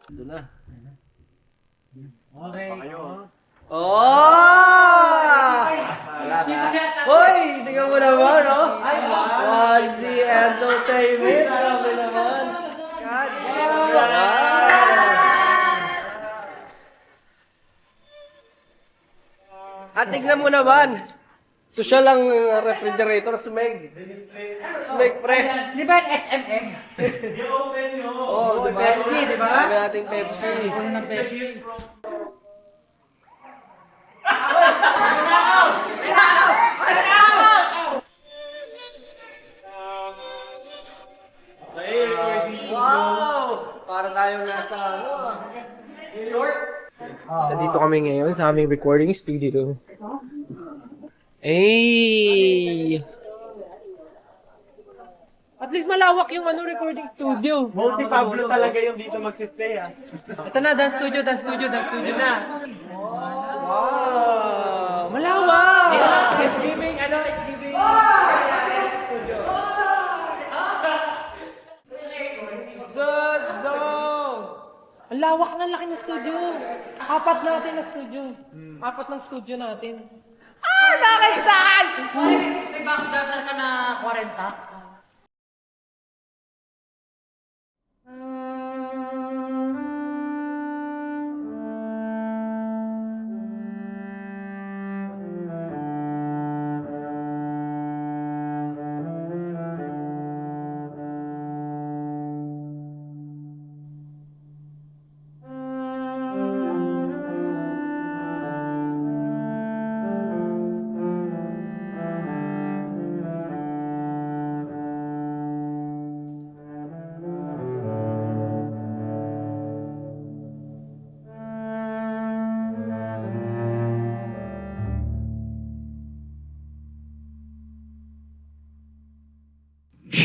Ito na. Okay. Oh! Wala ba? Hoy! Tingnan mo naman, no? YG Entertainment. Grabe naman. God. At tignan mo naman. Social ang refrigerator, sumeg. Sumeg, pre. Di ba SMM? Oo, di ba? Pepsi, di ba? Sabi nating Pepsi. Ano ng Pepsi? Wow! Para tayong nasa New York. Nandito kami ngayon sa aming recording studio. Ay! At least malawak yung recording studio. Multi Pablo talaga yung dito mag-stay Ito na, dance studio na. Wow! Malawak! It's giving. Ganda! Ang lawak ng laki ng studio. Apat natin na studio. Apat ng studio natin. Ah, nakakistaan! May bakit dapat ka na 40?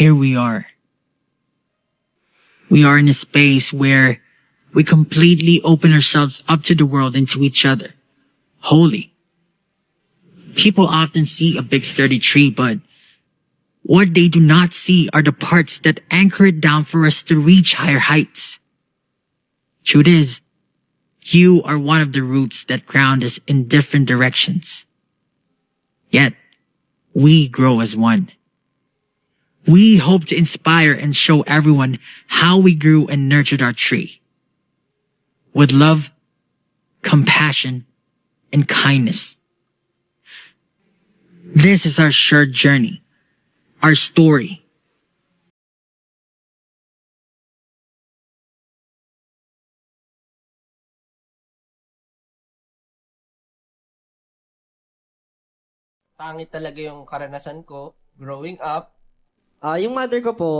Here we are. We are in a space where we completely open ourselves up to the world and to each other. Wholly. People often see a big sturdy tree, but what they do not see are the parts that anchor it down for us to reach higher heights. Truth is, you are one of the roots that ground us in different directions. Yet, we grow as one. We hope to inspire and show everyone how we grew and nurtured our tree. With love, compassion, and kindness. This is our shared journey, our story. Pangit talaga yung karanasan ko growing up. Yung mother ko po,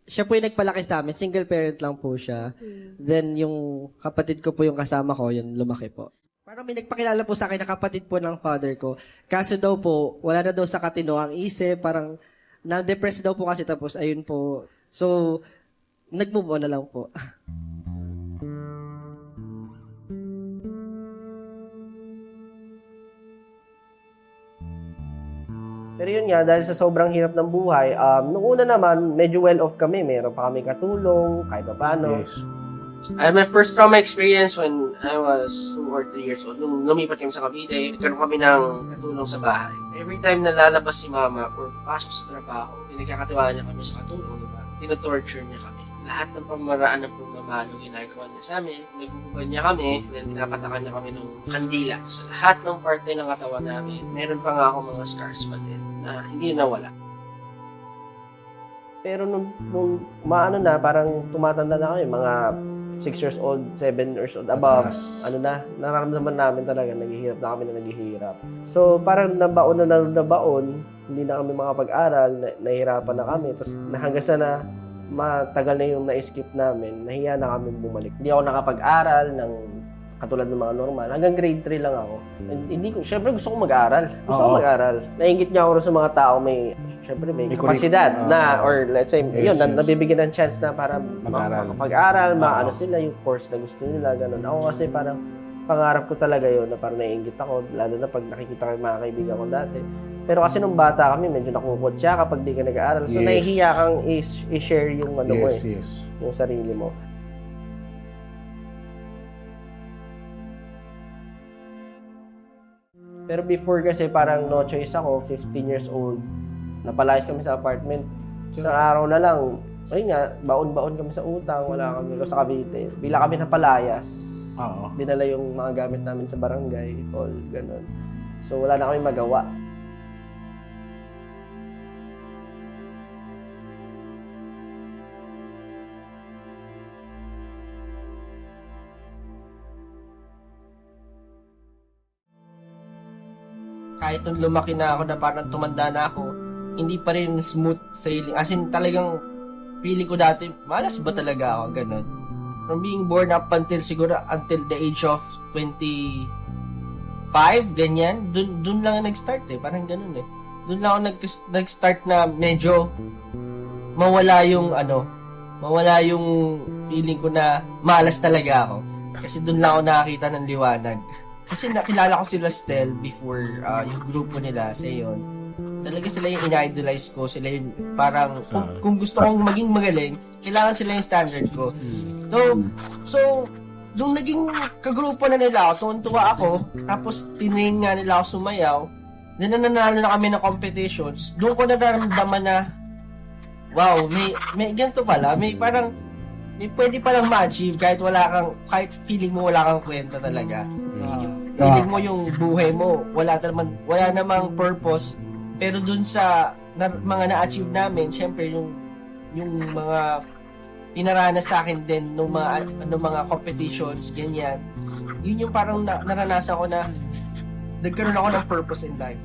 siya po yung nagpalaki sa amin. Single parent lang po siya. Then, yung kapatid ko po yung kasama ko, yun, lumaki po. Parang may nagpakilala po sa akin na kapatid po ng father ko. Kaso daw po, wala na daw sa katino ang isip. Parang, na-depress daw po kasi tapos, ayun po. So, nag-move on na lang po. Pero yun nga, dahil sa sobrang hirap ng buhay, nung una naman, medyo well-off kami. Meron pa kami katulong, kahit pa paano. Yes. I had my first trauma experience when I was 2 or 3 years old. Nung lumipat kami sa Cavite, nagkaroon kami ng katulong sa bahay. Every time na lalabas si mama or pasok sa trabaho, pinagkakatiwala niya kami sa katulong, diba? Tino-torture niya kami. Lahat ng pamaraan ng pagmamalo ginagawa niya sa amin. Nagbububan niya kami, then pinapatakan niya kami ng kandila. Sa lahat ng parte ng katawan namin, meron pa nga ako mga scars pa din na hindi nawala. Pero nung maano na, parang tumatanda na kami, mga 6 years old, 7 years old, above, ano na, nararamdaman namin talaga, naghihirap. So, parang nabaon, hindi na kami makapag-aral, nahihirapan na kami, tapos hanggang sa na matagal na yung na-skip namin, nahiya na kami bumalik. Hindi ako nakapag-aral ng katulad ng mga normal. Hanggang grade 3 lang ako. And hindi ko, syempre gusto ko mag-aral. Nainggit niya ako rin sa mga tao may kapasidad na, or let's say, yun, nabibigyan ng chance na para makapag-aral, maano sila, yung course na gusto nila, ganun. Ako kasi parang pangarap ko talaga yun na parang naiinggit ako, lalo na pag nakikita ko yung mga kaibigan ko dati. Pero kasi nung bata kami, medyo nakukutya kapag di ka nag-aaral. So, nahihiya kang i-share yung ano mo yung sarili mo. Pero before kasi parang no choice ako, 15 years old. Napalayas kami sa apartment. Isang araw na lang, ayun nga, baon-baon kami sa utang, wala kami sa Cavite. Bila kami napalayas. Oo. Dinala yung mga gamit namin sa barangay, all ganun. So wala na kami magawa. Kahit nung lumaki na ako na parang tumanda na ako, hindi pa rin smooth sailing. As in, talagang feeling ko dati, malas ba talaga ako, ganun. From being born up until siguro, until the age of 25, ganyan, dun lang nag-start eh, parang ganun eh. Dun lang ako nag-start na medyo mawala yung feeling ko na malas talaga ako. Kasi dun lang ako nakakita ng liwanag. Kasi nakilala ko sila Stel before yung grupo nila sa yon. Talaga sila yung in-idolize ko. Sila yung parang, kung gusto kong maging magaling, kailangan sila yung standard ko. So nung naging kagrupo na nila ako, tuwan-tuwa ako, tapos tinrain nga nila ako sumayaw, nananalo na kami ng competitions, doon ko nararamdaman na, wow, may ganito pala, may parang, may pwede palang ma-achieve kahit feeling mo wala kang kwenta talaga. Feeling mo yung buhay mo, wala namang purpose, pero dun sa mga na-achieve namin, syempre yung mga pinaranas sa akin din nung mga competitions, ganyan. Yun yung parang naranasan ko na nagkaroon ako ng purpose in life.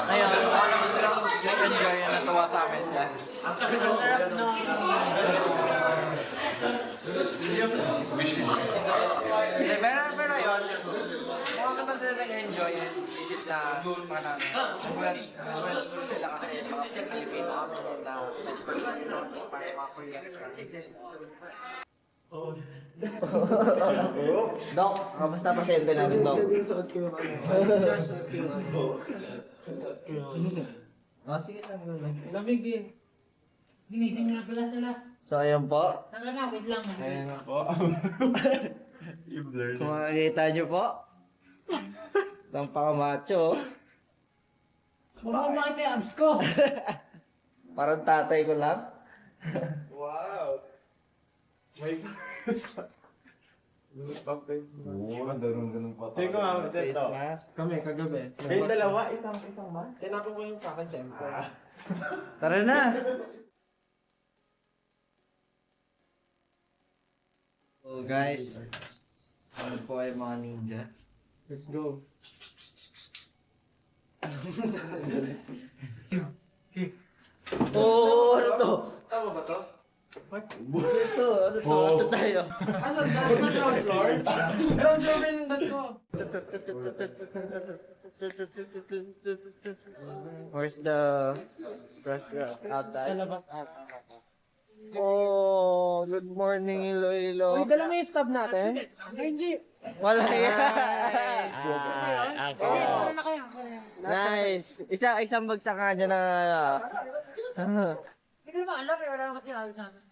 Ayun, ako naman silang enjoy na natuwa sa amin. Pero yun, mukha naman sila nag-enjoy and legit na parang well sila kasi mga Pilipino na nag-perform para mga Koreans Dok, kamusta pasyente natin, Dok? Sige lang. Lamig din. Ginising na pala sila. So, ayun po. Tanga na, wait lang. Ayun po. I-blur Kung makikita nyo po, ang pakamacho. Bumaba bakit yung abs ko? Parang tatay ko lang. Wow! My God! Oo, ganun pa. Sige ko nga, Face ito. mask. Kami, kagabi. Kayo dalawa, isang mask? Tinapon ko yung sa akin, syempre. Tara na! So guys, ano po ay mga ninja? Let's go. Oh, ano to? Tama ba to? Ito, ano to? Asa tayo? Asan ba? Ground floor? Ground floor rin yung ko. Where's the restaurant? Outside? Sa labas. Oh, good morning, Iloilo. Uy, dala mo yung stub natin? Wala yan. Nice. Isang bagsak nga dyan na... Hindi ko naman alam eh, wala naman tinawag namin.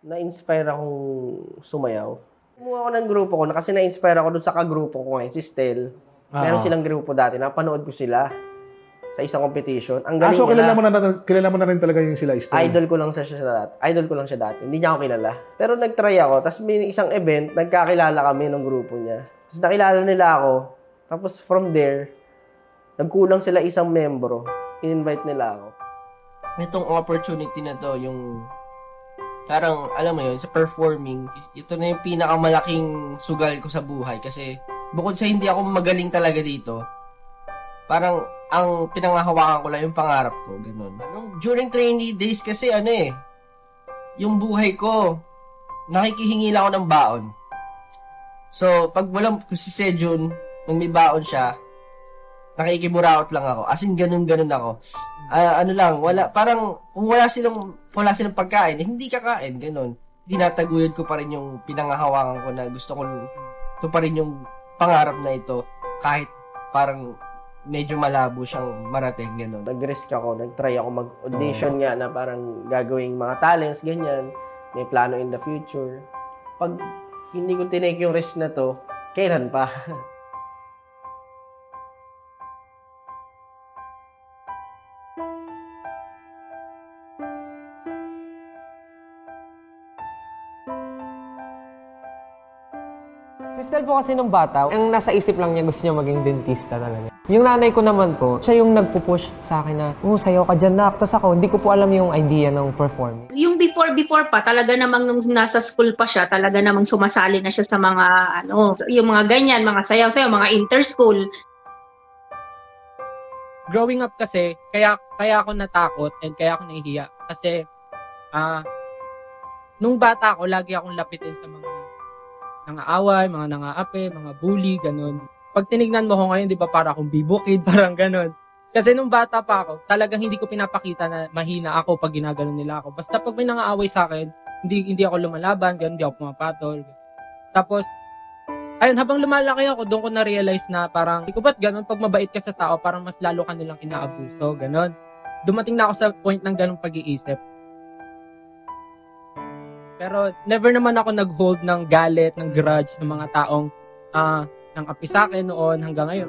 Na-inspire akong sumayaw. Kumuha ako ng grupo ko na kasi na-inspire ako dun sa kagrupo ko ngayon, si Stel. Meron silang grupo dati, napanood ko sila sa isang competition. Ang galing So nila. kilala mo na rin talaga yung sila Stone. Idol ko lang siya dati. Hindi niya ako kilala. Pero nag-try ako. Tapos may isang event, nagkakilala kami ng grupo niya. Tapos nakilala nila ako. Tapos from there, nagkulang sila isang membro. In-invite nila ako. Itong opportunity na to, yung parang, alam mo yun, sa performing, ito na yung pinakamalaking sugal ko sa buhay. Kasi bukod sa hindi ako magaling talaga dito, parang ang pinangahawakan ko lang yung pangarap ko, ganun. During trainee days kasi yung buhay ko, nakikihingi lang ako ng baon. So, pag walang si Sejun, nung may baon siya, nakikiburaot lang ako. As in, ganun ako. Ano lang, parang, kung wala silang pagkain, hindi kakain, ganun. Tinataguyod ko pa rin yung pinangahawakan ko na gusto ko, ito pa rin yung pangarap na ito, kahit parang medyo malabo siyang marating, gano'n. Nag-risk ako, nag-try ako mag-audition nga na parang gagawing mga talents, ganyan. May plano in the future. Pag hindi ko tinake yung risk na to, kailan pa? Si Stel po kasi nung bata, ang nasa isip lang niya gusto niya maging dentista talaga. Yung nanay ko naman po, siya yung nagpupush sa akin na, sayaw ka dyan na. Tapos ako, hindi ko po alam yung idea ng performance. Yung before pa, talaga namang nung nasa school pa siya, talaga namang sumasali na siya sa mga, yung mga ganyan, mga sayaw-sayaw, mga inter-school. Growing up kasi, kaya ako natakot and kaya ako nahihiya. Kasi, nung bata ako, lagi akong lapitin sa mga nangaaway, mga nangaapi, mga bully, ganun. Pag tinignan mo ko ngayon, di ba, para akong bibukid, parang ganun. Kasi nung bata pa ako, talagang hindi ko pinapakita na mahina ako pag ginaganon nila ako. Basta pag may nangaaway sa akin, hindi ako lumalaban, ganun, hindi ako pumapatol. Tapos, ayun, habang lumalaki ako, doon ko na-realize na parang, hindi ko ba't ganun, pag mabait ka sa tao, parang mas lalo ka nilang inaabuso, ganun. Dumating na ako sa point ng ganung pag-iisip. Pero never naman ako nag-hold ng galit, ng grudge ng mga taong nang api sa akin noon hanggang ngayon.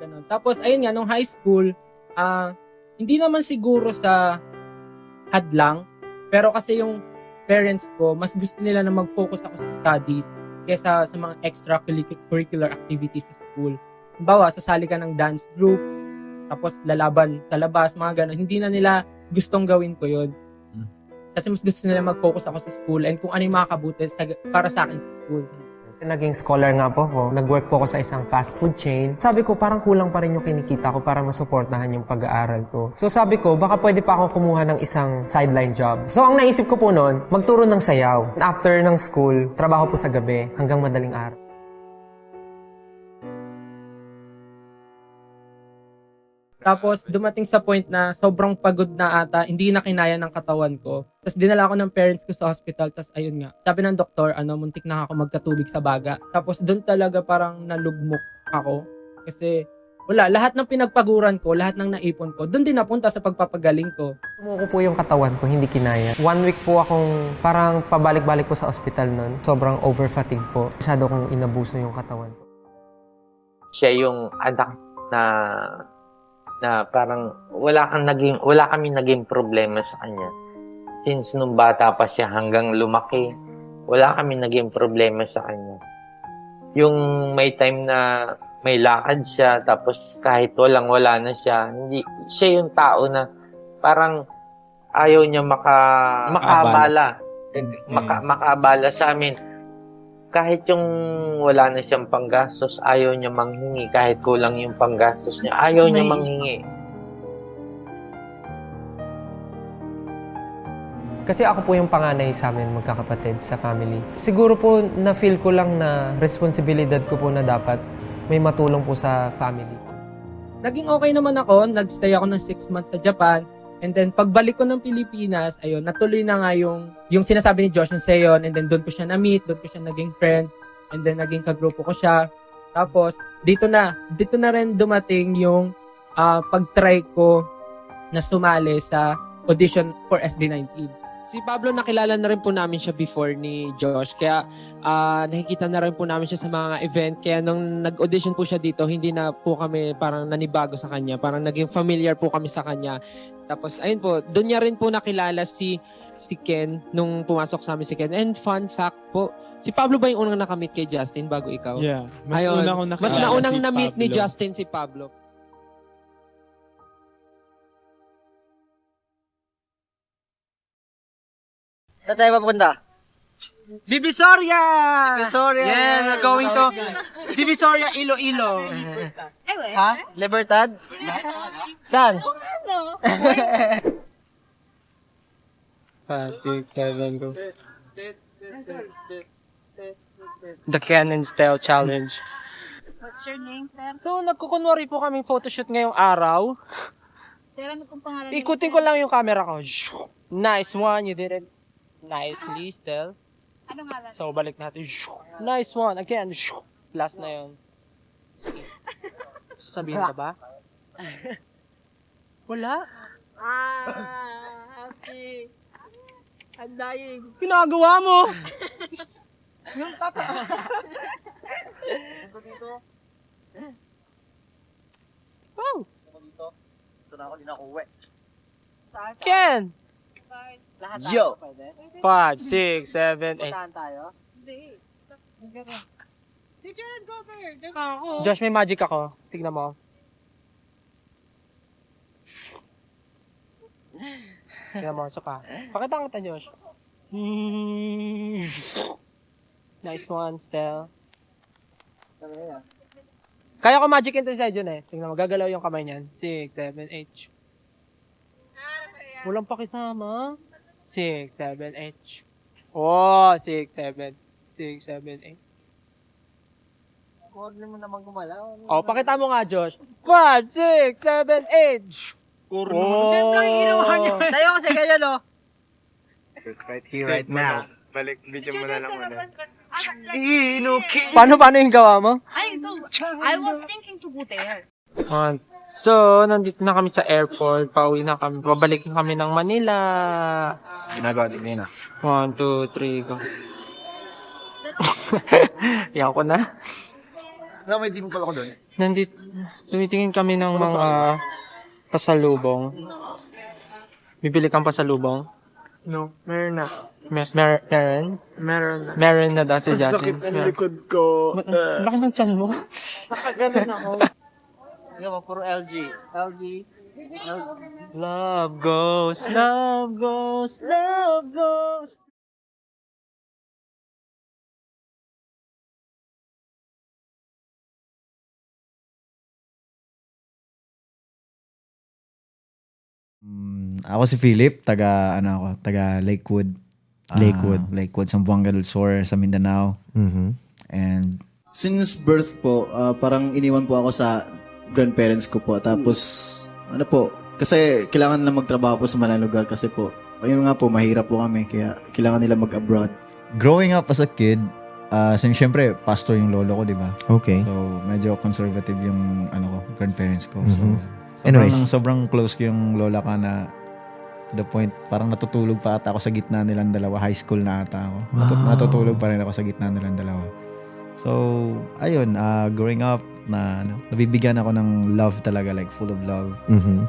Ganun. Tapos ayun nga, nung high school, hindi naman siguro sa hadlang, pero kasi yung parents ko, mas gusto nila na mag-focus ako sa studies kaysa sa mga extracurricular activities sa school. Halimbawa, sasali ka ng dance group, tapos lalaban sa labas, mga ganun. Hindi na nila gustong gawin ko yun. Kasi mas gusto nila mag-focus ako sa school and kung ano yung makakabuti para sa akin sa school. Kasi naging scholar nga po ako. Nag-work po ako sa isang fast food chain. Sabi ko, parang kulang pa rin yung kinikita ko para masuportahan yung pag-aaral ko. So sabi ko, baka pwede pa ako kumuha ng isang sideline job. So ang naisip ko po noon, magturo ng sayaw. After ng school, trabaho po sa gabi hanggang madaling araw. Tapos dumating sa point na sobrang pagod na ata, hindi na kinaya ng katawan ko. Tapos dinala ako ng parents ko sa hospital, tapos ayun nga. Sabi ng doktor, muntik na ako magkatubig sa baga. Tapos doon talaga parang nalugmok ako. Kasi wala, lahat ng pinagpaguran ko, lahat ng naipon ko, doon din napunta sa pagpapagaling ko. Tumuko po yung katawan ko, hindi kinaya. 1 week po akong parang pabalik-balik po sa hospital noon. Sobrang over-fatigue po. Masyado kong inabuso yung katawan ko. Siya yung anak na parang wala kami naging problema sa kanya. Since nung bata pa siya hanggang lumaki, wala kami naging problema sa kanya. Yung may time na may lakad siya, tapos kahit wala na siya, hindi siya yung tao na parang ayaw niya makaabala sa amin. Kahit yung wala na siyang panggastos, ayaw niya manghingi. Kahit kulang yung panggastos niya, ayaw niya manghingi. Kasi ako po yung panganay sa amin, magkakapatid, sa family. Siguro po, na-feel ko lang na responsibilidad ko po na dapat may matulong po sa family. Naging okay naman ako, nagstay ako ng 6 months sa Japan. And then, pagbalik ko ng Pilipinas, ayun, natuloy na nga yung sinasabi ni Josh, yung Seyon, and then doon ko siya na-meet, doon ko siya naging friend, and then naging kagrupo ko siya. Tapos, dito na rin dumating yung pag-try ko na sumali sa audition for SB19. Si Pablo, nakilala na rin po namin siya before ni Josh, kaya nakikita na rin po namin siya sa mga event. Kaya nung nag-audition po siya dito, hindi na po kami parang nanibago sa kanya. Parang naging familiar po kami sa kanya. Tapos, ayun po, doon niya rin po nakilala si Ken nung pumasok sa amin si Ken. And fun fact po, si Pablo ba yung unang nakamit kay Justin bago ikaw? Yeah. Mas Ayun, una akong nakilala mas naunang si na-meet ni Pablo. Justin si Pablo. Saan tayo papunta? Divisoria! Divisoria! Yeah, we're going to Divisoria, Iloilo. Ha? Libertad? Saan? 5, 6, 7, go. The Ken and Style Challenge. What's your name, sir? So, nagkukunwari po kaming photoshoot ngayong araw. Sir, ano pong pangalan Ikutin ko lang yung camera ko. Nice one, you did it nicely still. Anong ngalan? So, balik natin. Nice one. Again. Last na yun. Sabihin ka ba? Wala. Okay. I'm dying. Ginagawa mo. Yung tata. Wow. Ito na ako, di na ako uwi. Ken. Yo! 5, 6, 7, 8. tayo? Hindi. Picture and cover. Josh, may magic ako. Tignan mo. Tignan mo, isa pa. Pakita kita, Josh. Nice one, Stel. Kaya ko magic inside yun eh. Tingnan mo, gagalaw yung kamay niyan. 6, 7, 8. Walang pakisama. 6, 7, 8. Oh, 6, 7. 6, 7, 8. Corner mo naman gumalaw. Oh, pakita mo nga, Josh. 5, 6, 7, 8. Oh. Siyempre lang ginawa niya. Sa'yo kasi kaya, no? It's right here, right now. Balik, video mo na lang muna. Paano yung gawa mo? I was thinking to go there. So, nandito na kami sa airport. Pauwi na kami. Pabalik na kami ng Manila. Ginagawa din na. 1, 2, 3, go. Yan ko na. May di mo pala ko doon. Nandito, tumitingin kami ng mga pasalubong. Bibili kang pasalubong? No, meron na. Meron? Meron na daw si Justin. Sakit ang likod ko. Laki ng tiyan mo. Nakaganon ako. Hindi mo, puro LG. LG. Love goes, love goes, love goes. Ako si Philip, taga Lakewood. Lakewood, Zamboanga del Sur sa Mindanao. And since birth po, parang iniwan po ako sa grandparents ko po. Tapos, ano po, kasi kailangan na magtrabaho po sa malang lugar kasi po, ayun nga po, mahirap po kami, kaya kailangan nila mag-abroad. growing up as a kid, siyempre, pastor yung lolo ko, di ba? Okay. So, medyo conservative yung grandparents ko. Mhm. So, Anyways. sobrang close ko yung lola ka na to the point, parang natutulog pa ata ako sa gitna nilang dalawa. High school na ata ako. Wow. Natutulog pa rin ako sa gitna nilang dalawa. So, ayun, growing up, nabibigyan ako ng love talaga, like full of love. Mhm.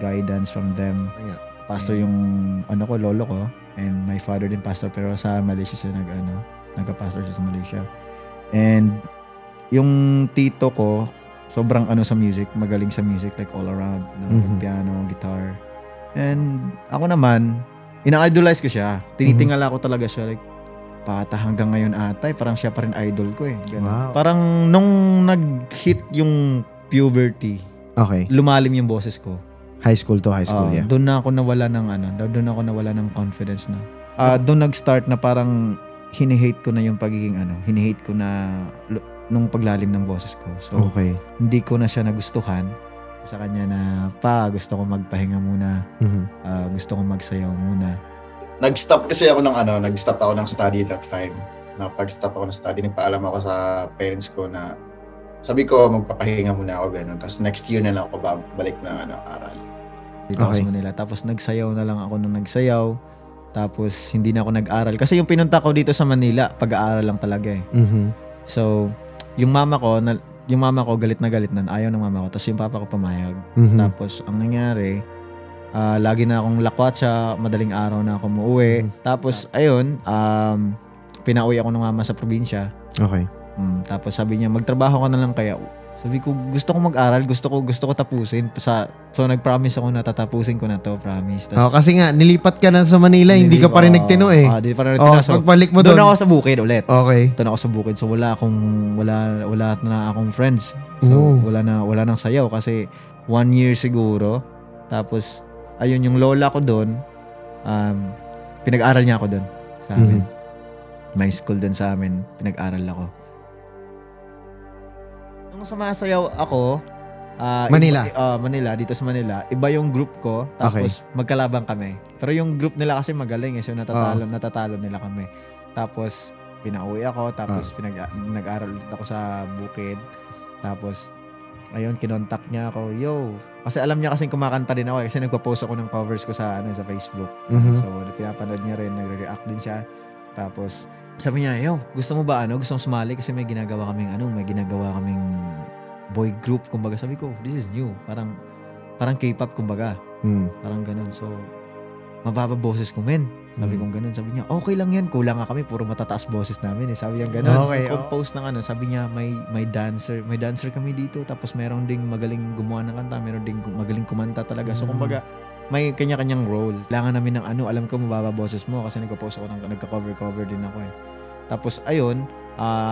Guidance from them. Yeah. Pastor yung lolo ko, and my father din pastor, pero sa Malaysia siya nagka-pastor siya sa Malaysia. And yung tito ko, sobrang sa music, magaling sa music, like all around, piano, guitar. And ako naman, ina-idolize ko siya. Tinitingala ko talaga siya, like pata hanggang ngayon ata, parang siya pa rin idol ko eh. Ganun. Wow. Parang nung nag-hit yung puberty, Okay. lumalim yung boses ko. High school to high school, yeah. Doon na ako nawala ng confidence na. Doon nag-start na parang hinihate ko na yung pagiging hinihate ko na nung paglalim ng boses ko. So, Okay. hindi ko na siya nagustuhan sa kanya na gusto ko magpahinga muna. Mhm. Gusto ko magsayaw muna. Nag-stop kasi ako nag-stop ako ng study that time. Pag-stop ako ng study, nagpaalam ako sa parents ko na sabi ko, magpapahinga muna ako gano'n. Tapos next year na lang ako balik na aral. Dito ako Okay. sa Manila. Tapos nagsayaw na lang ako nung nagsayaw. Tapos hindi na ako nag-aral. Kasi yung pinunta ko dito sa Manila, pag-aaral lang talaga eh. Mhm. So, yung mama ko galit na galit nun. Ayaw ng mama ko. Tapos yung papa ko pumayag. Mhm. Tapos ang nangyari, lagi na akong lakwat sa madaling araw na ako umuwi. Tapos ayun, pinauwi ako ng mama sa probinsya. Okay. Tapos sabi niya, magtrabaho ka na lang kaya. Sabi ko, gusto ko mag-aral, gusto ko tapusin. So nag-promise ako na tatapusin ko na to, promise. Oh, kasi nga, nilipat ka na sa Manila, hindi ka pa rin nagtino eh. Hindi pa rin nagtino. So, pagbalik mo doon doon. ako sa bukid ulit. Okay. Doon ako sa bukid. So wala na akong friends. So Oh. wala nang sayaw kasi 1 year siguro. Tapos ayun yung lola ko doon, pinag-aral niya ako doon sa amin. may school din sa amin, pinag-aral ako. Nung sumasayaw ako, Manila? Manila, dito sa Manila, iba yung group ko, tapos magkalabang kami. Pero yung group nila kasi magaling so natatalo nila kami. Tapos, pinauwi ako, tapos nag-aral ulit ako sa bukid. Tapos, ayun, kinontak niya ako, yo. Kasi alam niya kasing kumakanta din ako kasi nagpa-post ako ng covers ko sa Facebook. Mhm. So, pinapanood niya rin, nagre-react din siya. Tapos, sabi niya, yo, gusto mo ba gusto mo sumali? Kasi may ginagawa kaming boy group. Kumbaga, sabi ko, this is new. Parang K-pop, kumbaga. Parang ganun. So, mababa boses ko, men. Sabi kong ganun. Sabi niya, okay lang yan. Kulang nga kami. Puro matataas boses namin. Sabi niya ganun. Okay, Compose ng sabi niya, may dancer. May dancer kami dito. Tapos meron ding magaling gumawa ng kanta. Meron ding magaling kumanta talaga. So, kumbaga, may kanya-kanyang role. Kailangan namin ng alam ko mababa boses mo kasi nagpo-post ako nagka-cover din ako eh. Tapos, ayun,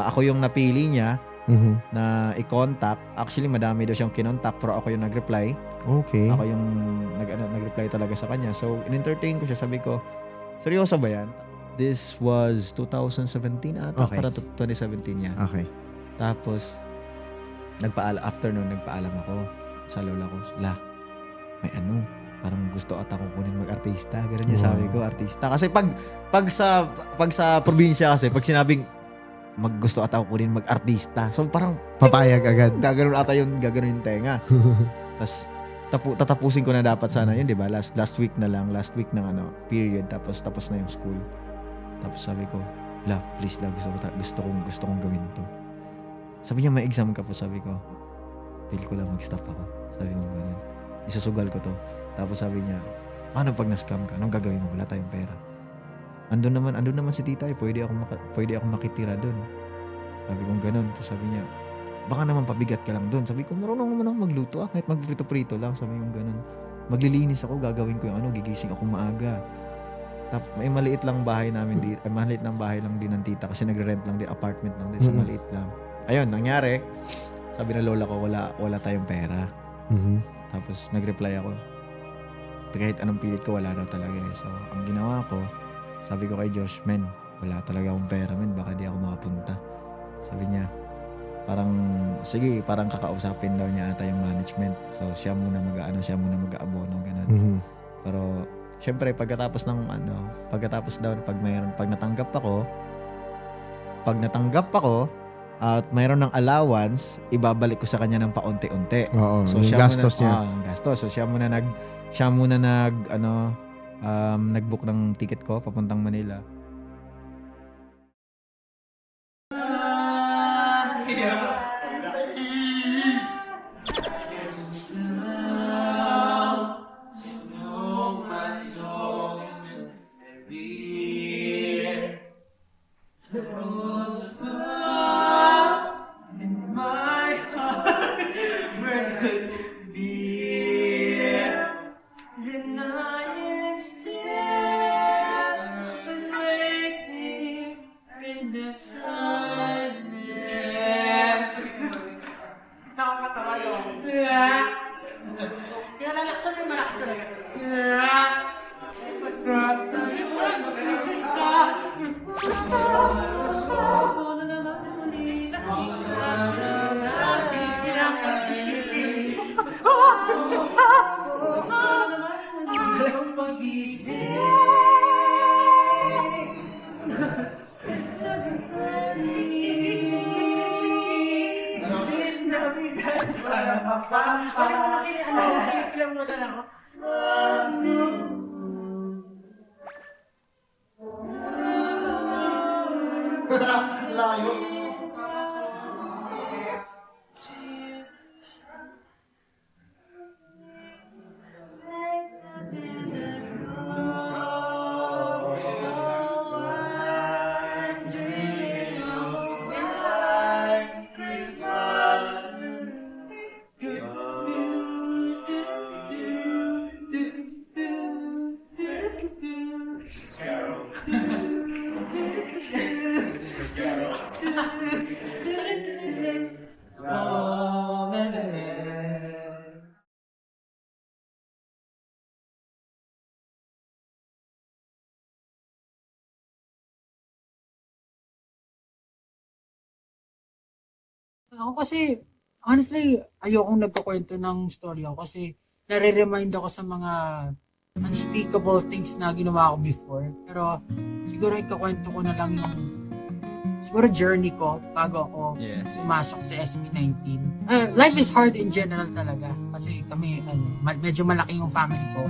ako yung napili niya na i-contact. Actually, madami daw siyang kinontact pero ako yung nag-reply. Okay. Ako yung nag-reply talaga sa kanya. So, in-entertain ko siya. Sabi ko, seryoso ba yan? This was 2017 ata. Okay. Parang 2017 yan. Okay. Tapos, after nun, nagpaalam ako sa lola ko. May parang gusto ata ko kunin mag-artista. Ganun yung sabi ko, artista. Kasi pag sa probinsya kasi, pag sinabing gusto ata ko kunin mag-artista. So parang papayag agad. Gaganon yung tenga. Tapos tatapusin ko na dapat sana yun, 'di ba? Last week ng period, tapos na yung school. Tapos sabi ko, please gusto kong gawin 'to. Sabi niya, may exam ka po, sabi ko. Feel ko lang mag-stop ako. Sabi ko ganun. Isusugal ko 'to. Tapos sabi niya, paano pag na-scam ka? Anong gagawin mo? Wala tayong pera. Andun naman si tita pwede ako makitira doon. Sabi kong ganun. Tapos sabi niya, baka naman pabigat ka lang doon. Sabi ko, marunong naman ako magluto kahit magprito-prito lang. Sabi kong ganun. Maglilinis ako, gagawin ko yung gigising ako maaga. Tapos may maliit lang bahay namin dito. Maliit lang bahay lang din ng tita kasi nagre-rent lang din, apartment lang din. So maliit lang. Ayun, nangyari. Sabi ng lola ko, wala tayong pera. Tapos nag-reply ako. Kahit anong pilit ko, wala daw talaga eh. So, ang ginawa ko, sabi ko kay Josh, men, wala talaga akong pera, men. Baka di ako makapunta. Sabi niya, parang kakausapin daw niya ata yung management. So, siya muna mag-aabono, ganun. Pero, syempre, pagkatapos daw, pag natanggap ako, at mayroon ng allowance, ibabalik ko sa kanya ng paunti-unti. Oo, so, yung gastos niya. Yung gastos. So, siya muna nag-book ng ticket ko papuntang Manila. Layo. Ako kasi, honestly, ayokong nagkukwento ng story ako kasi nare-remind ako sa mga unspeakable things na ginawa ko before. Pero siguro ikakwento ko na lang yung siguro journey ko bago ako pumasok sa SB19. Life is hard in general talaga kasi kami, medyo malaki yung family ko.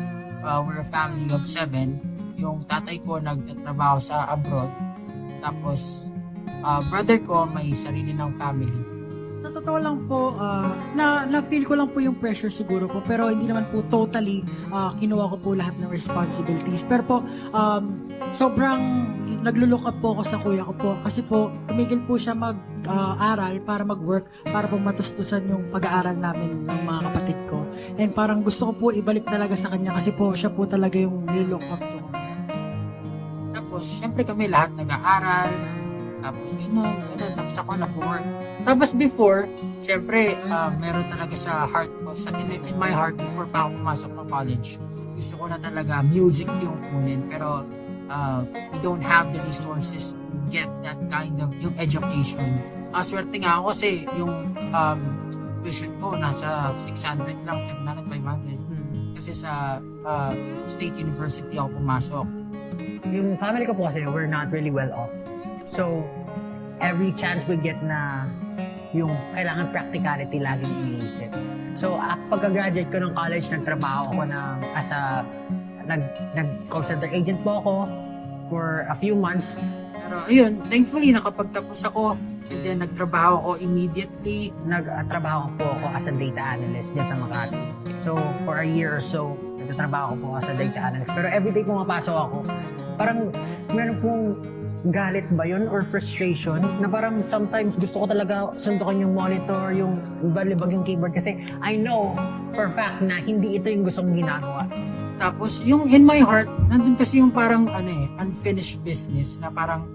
We're a family of 7. Yung tatay ko nagtatrabaho sa abroad. Tapos, brother ko may sarili ng family. Sa totoo lang po, na-feel ko lang po yung pressure siguro po, pero hindi naman po totally kinuha ko po lahat ng responsibilities. Pero po, sobrang naglulook up po ako sa kuya ko po kasi po, tumigil po siya mag-aral para mag-work, para po matustusan yung pag-aaral namin ng mga kapatid ko. And parang gusto ko po ibalik talaga sa kanya kasi po, siya po talaga yung nilook up ko. Tapos, syempre kami lahat nag-aaral, tapos gano'n, tapos ako nag-work. Tapos before, syempre, meron talaga sa heart ko, in my heart, before pa ako pumasok ng college, gusto ko na talaga music yung kunin, pero we don't have the resources to get that kind of yung education. Swerte nga ako kasi yung tuition ko nasa 600 lang, 700, 500. Kasi sa State University ako pumasok. Yung family ko po kasi, we're not really well off. So, every chance we get na yung kailangan practicality laging iniisip. So, pagka-graduate ko ng college, nagtrabaho ako nag-call center agent po ako for a few months. Pero ayun, thankfully, nakapagtapos ako. And then, nagtrabaho ako immediately. Nagtrabaho po ako as a data analyst dyan sa Makati. So, for a year or so, nagtatrabaho po as a data analyst. Pero everyday pumapasok ako, parang meron pong galit ba yun or frustration na parang sometimes gusto ko talaga sundukan yung monitor, yung balibag yung keyboard kasi I know for a fact na hindi ito yung gustong ginagawa. Tapos yung in my heart, nandun kasi yung parang unfinished business na parang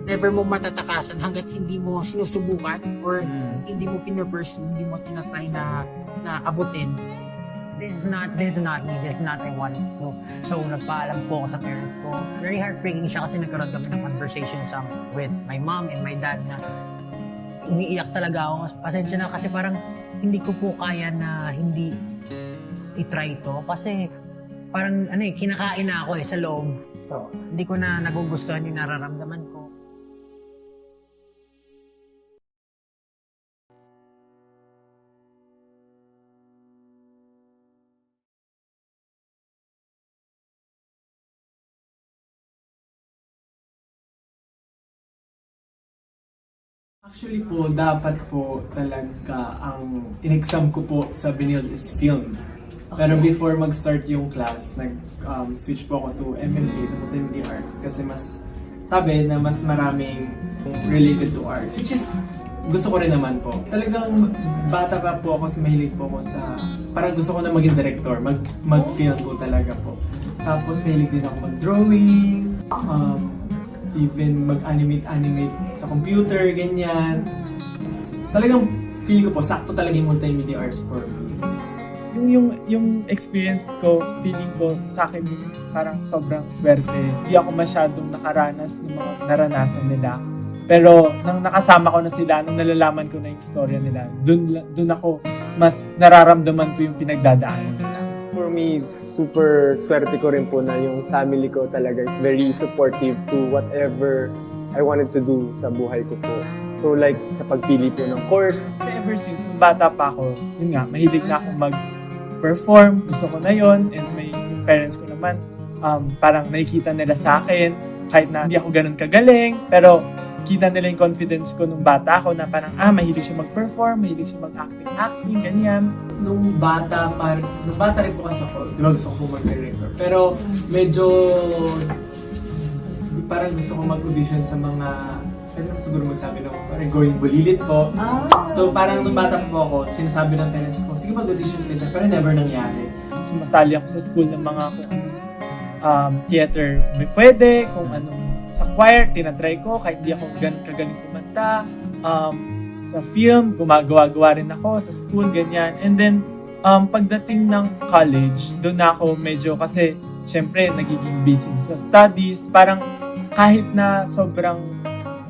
never mo matatakasan hanggat hindi mo sinusubukan or hindi mo pinapursue, hindi mo tinatry na abutin. This is not me. This is not I want to. So, nagpaalam po ako sa parents ko. Very heartbreaking siya kasi nagkaroon kami ng conversation with my mom and my dad na umiiyak talaga ako. Pasensya na kasi parang hindi ko po kaya na hindi itry to kasi parang kinakain na ako sa loob. Hindi ko na nagugustuhan yung nararamdaman ko. Actually po, dapat po talaga ang in-exam ko po sa Benil is film. Pero before mag-start yung class, nag-switch po ako to MMA, to Multimedia Arts, kasi sabi na mas maraming related to arts, which is gusto ko rin naman po. Talagang bata pa po ako, mahilig po ako parang gusto ko na maging director, mag-film po talaga po. Tapos mahilig din ako mag-drawing, even mag-animate sa computer, ganyan. Talagang feel ko po, sakto talaga yung multimedia arts for me. Yung experience ko, feeling ko sa akin parang sobrang swerte. Hindi ako masyadong nakaranas ng mga naranasan nila. Pero nang nakasama ko na sila, nung nalalaman ko na yung storya nila, dun ako mas nararamdaman ko yung pinagdadaanan nila. For me, super swerte ko rin po na yung family ko talaga is very supportive to whatever I wanted to do sa buhay ko po. So like, sa pagpili po ng course. Ever since bata pa ako, yun nga, mahilig na akong mag-perform. Gusto ko na yun. And yung parents ko naman, parang nakikita nila sa akin, kahit na hindi ako ganun kagaling, pero kita nila yung confidence ko nung bata ako na parang, mahilig siya mag-perform, mahilig siya mag-acting, ganyan. Nung bata rin po kasi ako, di ba gusto ko po mag-director. Pero medyo, parang gusto ko mag-audition sa mga, pwede naman siguro magsabi ng parang going bulilit po. So parang nung bata po ako, sinasabi ng parents ko, sige mag-audition ka dyan, pero never nangyari. Sumasali ako sa school ng mga kung anong theater may pwede, kung anong sa choir, tinatry ko, kahit di ako kagaling kumanta. Sa film, gumagawa-gawa rin ako, sa school, ganyan. And then, pagdating ng college, doon ako medyo, kasi, syempre, nagiging busy sa studies. Parang, kahit na sobrang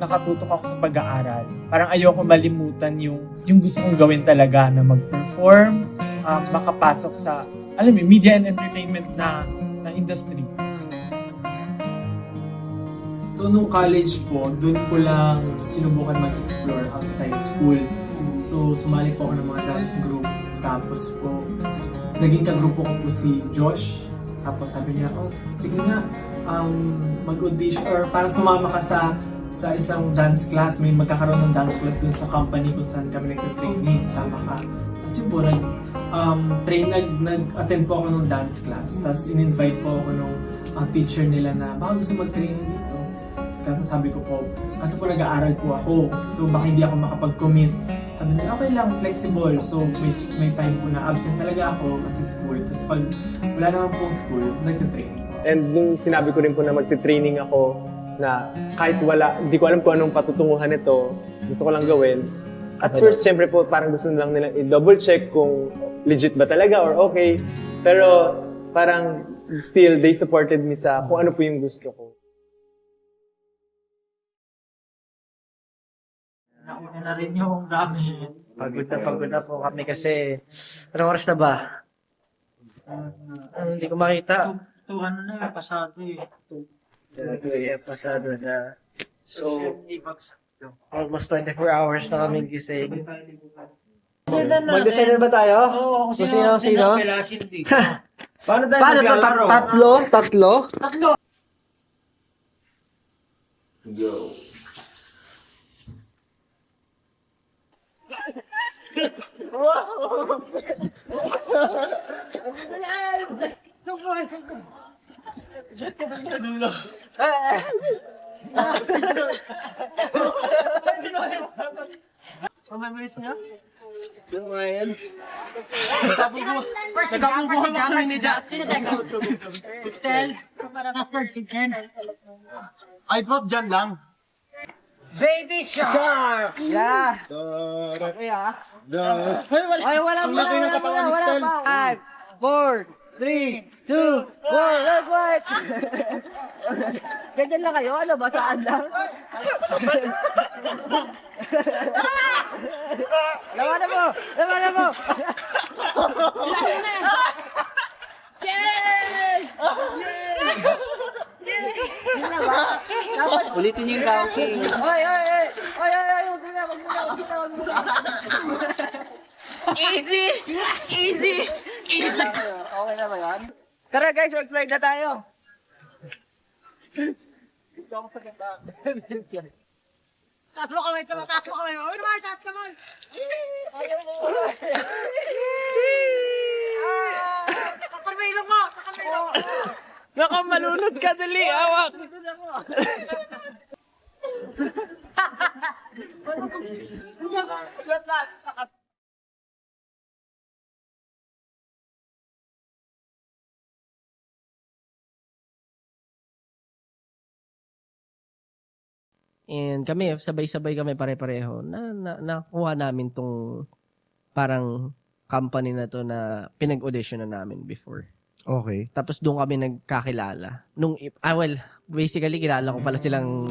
nakatutok ako sa pag-aaral. Parang ayoko malimutan yung gusto kong gawin talaga na mag-perform, makapasok sa, alam mo, media and entertainment na industry. So, nung college po, doon ko lang sinubukan mag-explore outside school. So, sumali po ako ng mga dance group. Tapos po, naging kagrupo ko po si Josh. Tapos sabi niya, oh, sige nga, mag-audition or parang sumama ka sa isang dance class. May magkakaroon ng dance class dun sa company kung saan kami nag-training. Sama ka. Tapos yun po, nag-attend po ako ng dance class. Tapos in-invite po ako ng teacher nila na baka gusto mag-training dito. Kasi sabi ko po, kasi po nag-aaral po ako. So baka hindi ako makapag-commit. Sabi nila, okay lang, flexible. So may time po na absent talaga ako kasi school. Tapos pag wala naman po school, nag-training. And nung sinabi ko rin po na magte-training ako, na kahit wala, hindi ko alam kung anong patutunguhan nito, gusto ko lang gawin. At first, syempre po, parang gusto lang nilang i-double check kung legit ba talaga or okay. Pero parang still, they supported me sa kung ano po yung gusto ko. Nauna na rin yung gamit. Pagod na po kami kasi, anong oras na ba? Hindi ko makita. Ano na, pasado eh. Pasado na. So, almost 24 hours na kami gising. Mag-decide na ba tayo? Oo, kung Sino? Paano tayo Paano to? Tatlo? Go. I thought dyan lang. Baby sharks! Yeah! Okay ah. Ay, wala Ang laki ng katawan ni Stel. 5, 4, 3, 2, 1, let's wait! Ganyan lang kayo? Ano ba? Saan lang? Lawanan mo! Lawanan mo! Yes! Ulitin niyo yung counting. Oy! Huwag muna. Easy! Okay na ba yan? Tara guys, mag-slide na tayo. Ito ako sa ganda. Tatlo kami. Oy, naman, tatlo kami. Kakamilong mo. Naka, malunod ka, dali, awak. And kami, sabay-sabay kami pare-pareho na nakuha namin tong parang company na to na pinag-audition na namin before. Okay. Tapos doon kami nagkakilala. Basically kilala ko pala silang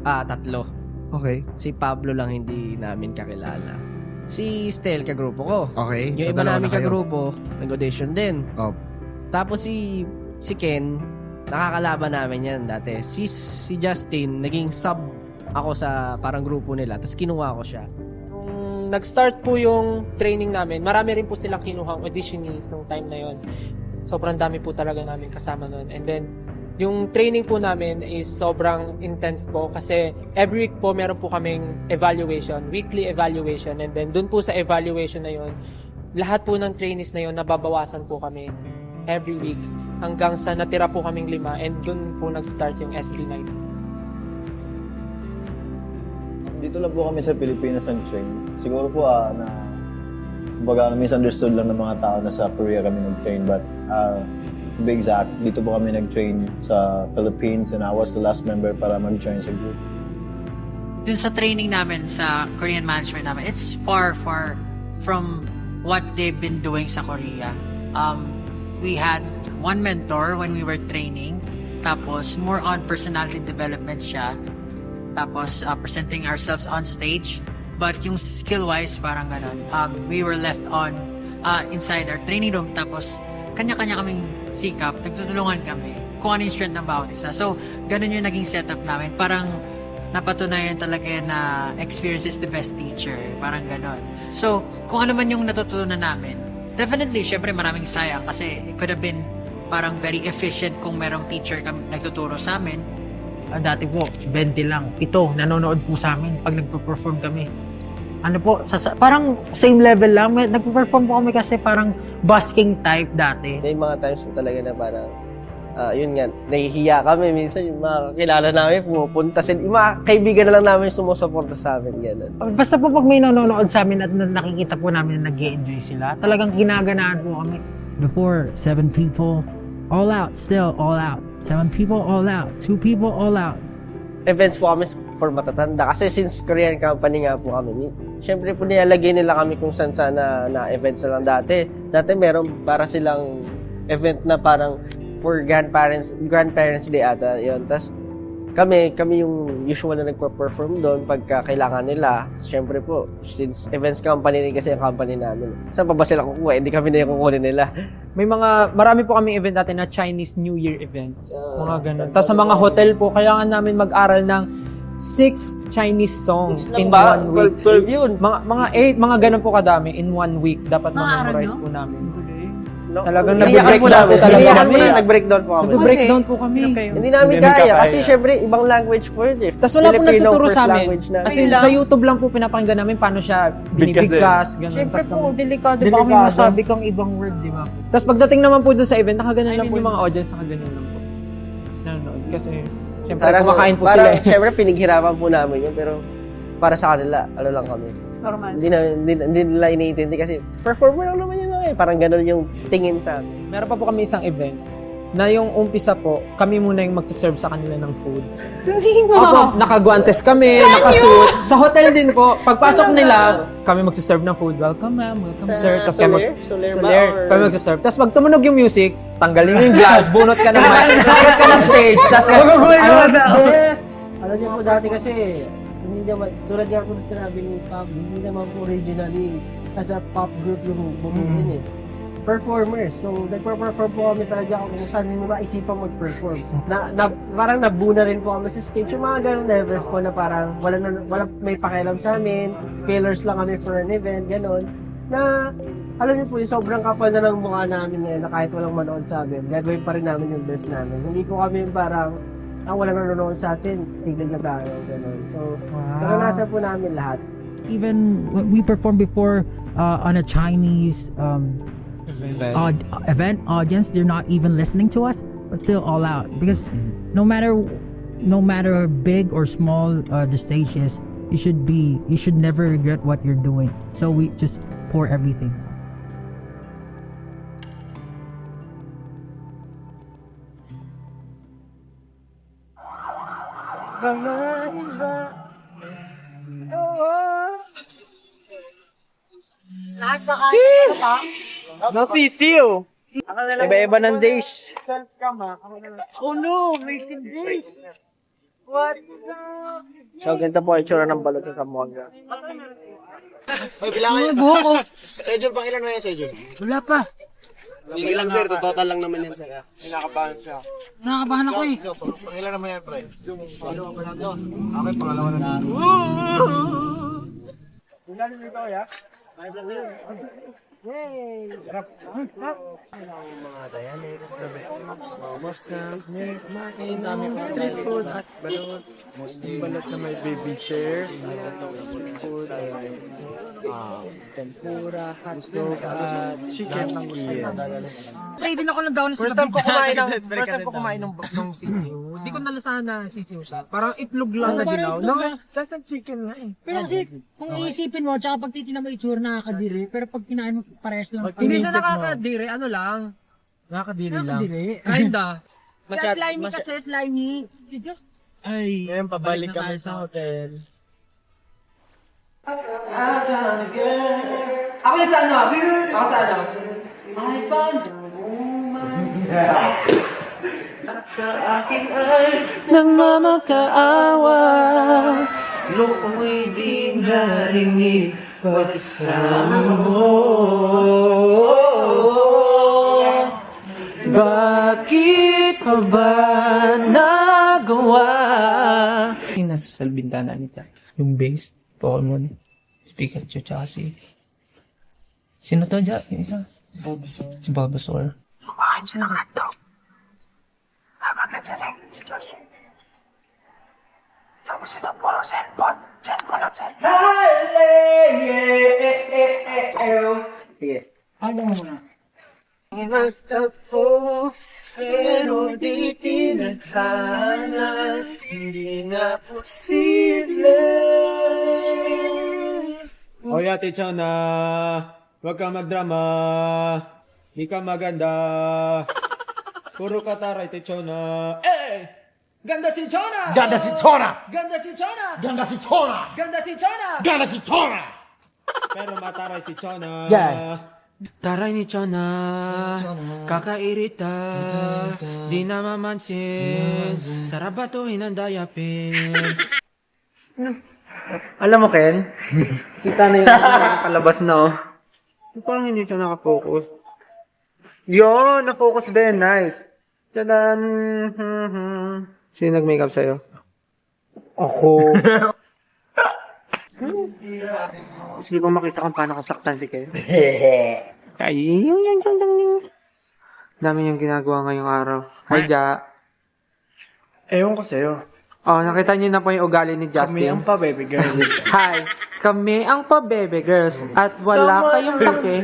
tatlo. Okay. Si Pablo lang hindi namin kakilala. Si Stel, kagrupo ko. Okay. Yung So, iba dalawa namin na kayo. kagrupo, nag-audition din. Oh. Tapos si Ken, nakakalaban namin yan dati. Si Justin, naging sub ako sa parang grupo nila. Tapos kinuha ko siya. Nung nag-start po yung training namin, marami rin po silang kinuhang auditionees nung time na yon. Sobrang dami po talaga namin kasama nun. And then, yung training po namin is sobrang intense po kasi every week po meron po kaming evaluation, weekly evaluation. And then, dun po sa evaluation na yon, lahat po ng trainees na yon nababawasan po kami every week hanggang sa natira po kaming 5 and dun po nag-start yung SB9. Dito lang po kami sa Pilipinas nag-train. Siguro po kumbaga misunderstood lang ng mga tao na sa Korea kami nag-train. But to be exact, dito po kami nag-train sa Philippines and I was the last member para mag-join sa group. Dun sa training namin sa Korean management namin, it's far from what they've been doing sa Korea. We had one mentor when we were training, tapos more on personality development siya. tapos presenting ourselves on stage. But yung skill-wise, parang ganun. We were left on inside our training room, tapos kanya-kanya kaming sikap, nagtutulungan kami kung ano yung strength ng bawat isa. So, ganun yung naging setup namin. Parang napatunayan talaga na experience is the best teacher. Parang ganun. So, kung ano man yung natutunan namin, definitely, syempre maraming sayang kasi it could have been parang very efficient kung merong teacher nagtuturo sa amin. Dati po, 20 lang. Ito, nanonood po sa amin pag nagpo-perform kami. Ano po, parang same level lang. Nagpo-perform po kami kasi parang busking type dati. May mga times po talaga na parang, yun nga, nahihiya kami. Minsan yung mga kakilala namin, pumupunta sila. Yung mga kaibigan na lang namin sumusuporta sa amin. Ganun. Basta po pag may nanonood sa amin at nakikita po namin na nag-i-enjoy sila, talagang ginaganahan po kami. Before, 7 people, all out, still all out. 7 people, all out. 2 people, all out. Events po kami for matatanda. Kasi since Korean company nga po kami, syempre po nilalagay nila kami kung saan na events na lang dati. Dati meron para silang event na parang for grandparents day ata yun. Tapos kami yung usual na nagpa-perform doon pagka kailangan nila. Syempre po, since events company rin kasi yung company namin. Saan pa ba sila kukuha? Hindi kami na yung kukunin nila. Marami po kami event natin na Chinese New Year events. Mga ganun. Tapos sa mga hotel po, kailangan namin mag-aral ng 6 Chinese songs in 1 week. 12 yun. Mga 8, mga ganun po kadami in 1 week. Dapat ma-memorize po namin. Talagang nag-breakdown po talaga kami. Nag-breakdown po kami. Nag-breakdown po kami. Hindi namin kaya. Kasi syempre, ibang language po yun eh. Tapos wala po Filipino nagtuturo first sa amin. language na. Kasi sa YouTube lang po pinapakinggan namin paano siya binibigkas. Ganun. Siyempre Tas po, delikado ba kami masabi kang ibang word, di ba? Tapos pagdating naman po doon sa event, nakaganon lang po yung mga audience, nakaganon lang po. Nanonood. Kasi syempre kumakain po sila eh. Syempre, pinaghirapan po namin yun. Pero para sa kanila, ano lang kami. Normal. Hindi nila iniintindi kasi performer lang naman yung mga yun. Parang ganun yung tingin sa amin. Meron pa po kami isang event na yung umpisa po, kami muna yung magsaserve sa kanila ng food. Hindi Opo, nakaguantes kami, nakasuit. Sa hotel din po, pagpasok nila, kami magsaserve ng food. Welcome ma'am, welcome sir. Tapos Soler. kami magsaserve. Tapos pag tumunog yung music, tanggalin mo yung glass, bunot ka naman, bunot ka ng stage. Tapos Alam niyo po dati kasi, hindi naman, tulad nga po na sinabi ni Pab, hindi naman po originally as a pop group yung bumuhin eh. Performers. So, nagpa-perform po kami talaga kung saan mo maisipang mag-perform. Parang nabuna rin po kami sa stage. Yung mga ganong levels po na parang wala may pakialam sa amin, failures lang kami for an event, ganon. Na, alam niyo po, yung sobrang kapal na ng mukha namin ngayon na kahit walang manood sa amin, gagawin pa rin namin yung best namin. Hindi po kami yung parang, walang nanonood sa atin, tignan na tayo, ganon. So, naranasan po namin lahat. Even when we performed before on a Chinese event audience, they're not even listening to us, but still all out. Because no matter big or small the stage is, you should never regret what you're doing. So we just pour everything. Lahat na kaya. Nasisiw! Iba-iba ng days. Oh no, making days. What? So, ganito po ang itsura ng balot sa Zamboanga. Hoy, bilangan yung buhok ko. Schedule pang ilan na yan, schedule? Wala pa. Hindi lang sir, total lang naman yan sir. Kinakabahan siya. Nakakabahan ako eh. Pang ilan naman yan, pre? Pangalawa pa lang to. Okay, pangalawa na. Tingnan nyo ito ya. May vlog yun. Yay! Mga Dialects, gabi. Momos na, ang dami pa street food at balot. Balot na may baby shares. Street food. Tempura, hotdog, at chicken skin. Play din ako ng down sa First time ko kumain ng sisiw. Hindi ko nalasahan na sisiw siya. Parang itlog lang na dinaw. Just ang chicken lang eh. Pero kasi, kung iisipin mo, tsaka pag titignan mo itsura, nakakadiri. Pero pag kinain mo, parehas lang. Hindi siya nakakadiri, ano lang. Nakakadiri lang. Kinda. Kaya slimy kasi, slimy. Ay, ngayon pabalik kami sa hotel. Ako yung sa ano? Ako sa ano? I found sa akin ay nagmamakaawa. Loo'y di narinig pagsama mo. Bakit pa ba nagawa? Yung nasa bintana nito, yung base, Pokemon, Pikachu, tsaka si... Sino to dyan? Yung isa? Bulbasaur. Si Bulbasaur. Kumain siya ng hotdog. Habang nagsaling si Josh. Tapos ito puro cellphone. Cellphone ang cellphone. Sige. Ano mo na? Nagtagpo, pero di tinadhana, hindi na posible. Oy, Ate Chona, huwag kang magdrama. Di ka maganda. Puro kataray, Ate Chona. Eh! Ganda si Chona! Ganda si Chona! Ganda si Chona! Ganda si Chona! Ganda si Chona! Ganda si Chona! Pero mataray si Chona. Yan. Taray ni Chona, kakairita, di na mamansin, sarabatuhin ang dayapin. Alam mo, Ken, kita na yung palabas na, oh. Parang hindi siya nakafocus. Yun, na-focus din, nice. Tadaan. Sino nag-makeup sa'yo? Ako. Gusto ko makita kung paano kasaktan si Ken. Ay, yung. Dami yung ginagawa ngayong araw. Hi, Ja. Ewan ko sa'yo. Oh, nakita niyo na po yung ugali ni Justin. Kami ang pa-baby girl. Hi, kami ang pa-baby girls at wala kayong pake.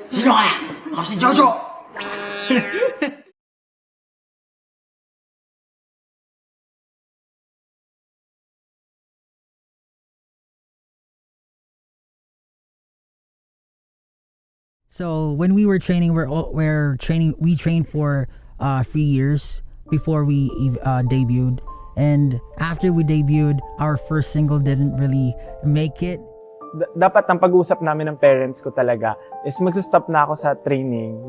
Sino kaya? Ako si Jojo! So when we were training, we trained for 3 years before we debuted, and after we debuted, our first single didn't really make it. Dapat ang pag-uusap namin ng parents ko talaga is magsa-stop na ako sa training.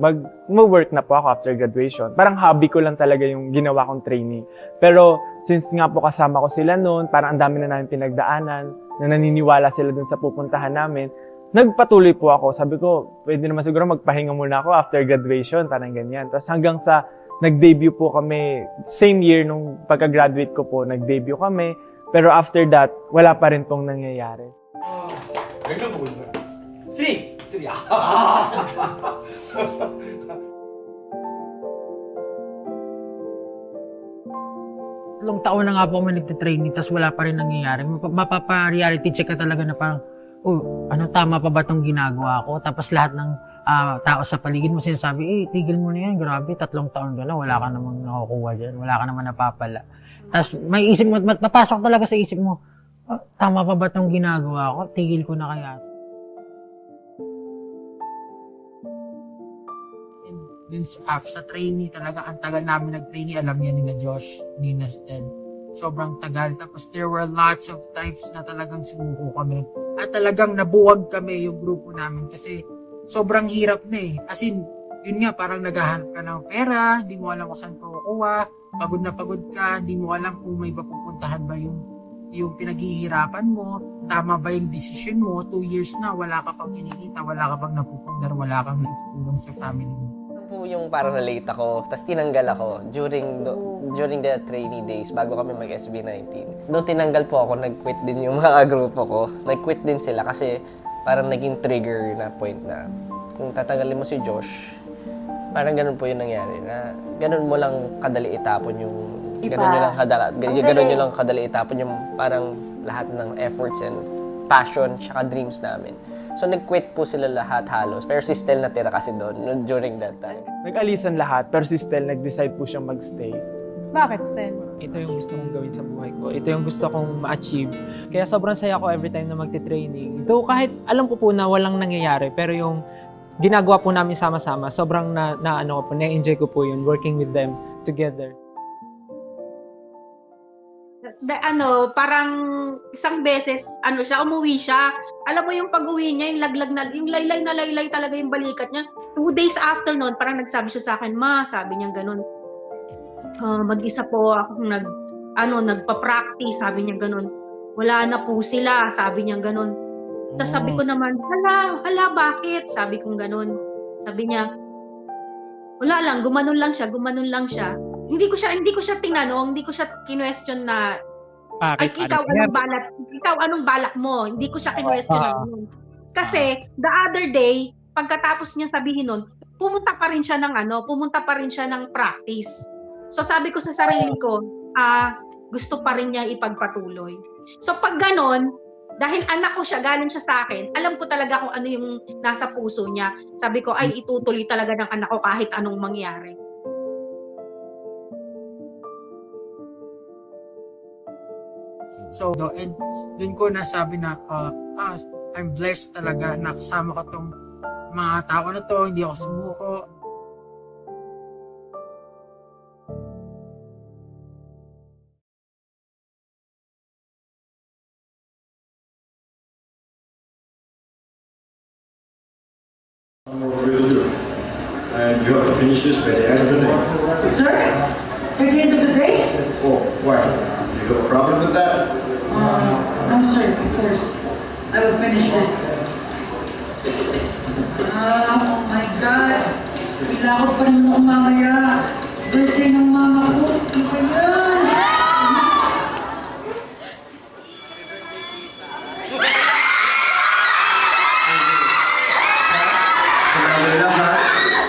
Mag-work na po ako after graduation. Parang hobby ko lang talaga yung ginawa kong training. Pero since nga po kasama ko sila noon, parang ang dami na namin pinagdaanan, na naniniwala sila dun sa pupuntahan namin, nagpatuloy po ako. Sabi ko, pwede naman siguro magpahinga muna ako after graduation, parang ganyan. Tapos hanggang sa nag-debut po kami, same year nung pagka-graduate ko po, nag-debut kami. Pero after that, wala pa rin pong nangyayari. Ganyan mo na. 3! 3! Long taon na nga po kami nagtitraining, tapos wala pa rin nangyayari. Mapapa-reality check ka talaga na parang, ano, tama pa ba itong ginagawa ko? Tapos lahat ng tao sa paligid mo sinasabi, tigil mo na yan, grabe, 3 taon ka na, wala ka namang nakukuha dyan, wala ka naman napapala. Tapos may isip mo, mapasok talaga sa isip mo, tama pa ba itong ginagawa ko? Tigil ko na kaya. Dun sa trainee talaga, ang tagal namin nag-trainee, alam niya ni na Josh, ni na Stel. Sobrang tagal. Tapos there were lots of times na talagang sumuko kami. At talagang nabuwag kami yung grupo namin kasi sobrang hirap na eh. As in, yun nga, parang naghahanap ka ng pera, di mo alam kung saan kukuha, pagod na pagod ka, di mo alam kung may mapupuntahan ba yung pinaghihirapan mo, tama ba yung decision mo, 2 years na, wala ka pang kinikita, wala ka pang napupundar, wala kang natutulong sa family mo. Po yung parang na-late ako, tapos tinanggal ako during the trainee days bago kami mag-SB19. Doon tinanggal po ako, nag-quit din yung mga grupo ko. Nag-quit din sila kasi parang naging trigger na point na kung tatanggalin mo si Josh, parang ganun po yung nangyari na ganun mo lang kadali itapon yung ganun nyo lang kadali itapon yung parang lahat ng efforts and passion tsaka dreams namin. So, nag-quit po sila lahat halos. Pero si Stel natira kasi doon during that time. Nag-alisan lahat, pero si Stel nag-decide po siyang mag-stay. Bakit, Stel? Ito yung gusto kong gawin sa buhay ko. Ito yung gusto kong ma-achieve. Kaya sobrang saya ko every time na magte-training. Though kahit alam ko po na walang nangyayari, pero yung ginagawa po namin sama-sama, sobrang na-enjoy ko po yun, working with them together. Parang isang beses, umuwi siya. Alam mo yung pag-uwi niya, yung laglag na, yung laylay talaga yung balikat niya. 2 days after noon, parang nagsabi siya sa akin, Ma, sabi niya ganun, mag-isa po ako nagpa-practice, sabi niya ganun. Wala na po sila, sabi niya ganun. Tapos sabi ko naman, hala, bakit? Sabi kong ganun. Sabi niya, wala lang, gumanon lang siya. Hindi ko siya tinanong, hindi ko siya kinwestiyon na ikaw anong balak mo? Hindi ko siya kinwestiyon. Kasi the other day, pagkatapos niya sabihin nun, pumunta pa rin siya ng practice. So sabi ko sa sarili ko, gusto pa rin niya ipagpatuloy. So pag ganon, dahil anak ko siya, galing siya sa akin, alam ko talaga kung ano yung nasa puso niya. Sabi ko, itutuloy talaga ng anak ko kahit anong mangyari. So, and dun ko nasabi na, I'm blessed talaga na kasama ko tong mga tao na to, hindi ako sumuko. What we'll do. And you have to finish this by the end of the day. Sir, by the end of the day? Oh, why? You have a problem with that? No, sir, of course. I will finish this. Oh my God! Ilakot pa naman ako mamaya. Birthday ng mama ko. Isa yan!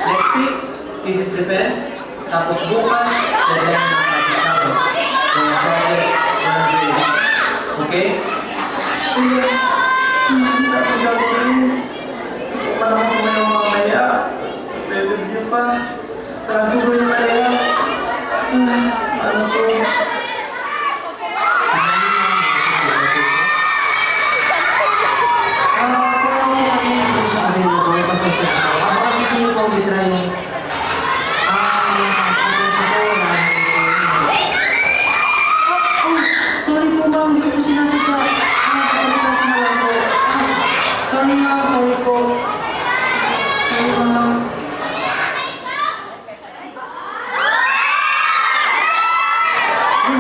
Next week, this is defense. Tapos bukas, deadline ng ating sabi. Kaya project, walang grade. Okay? Hindi natin gagawin. Gusto ko pa naman sumayaw mamaya. Tapos review pa. Parang tuloy yung parehas. Ano to? Kasi hindi ko siya available. Pasensya na ako. Baka gusto niyo po withdraw yung pasensya ko. Sorry po ma'am, hindi ko po sinasadya. Kapalitan ko na lang po. Sorry ma'am, sorry po. Sorry ma'am.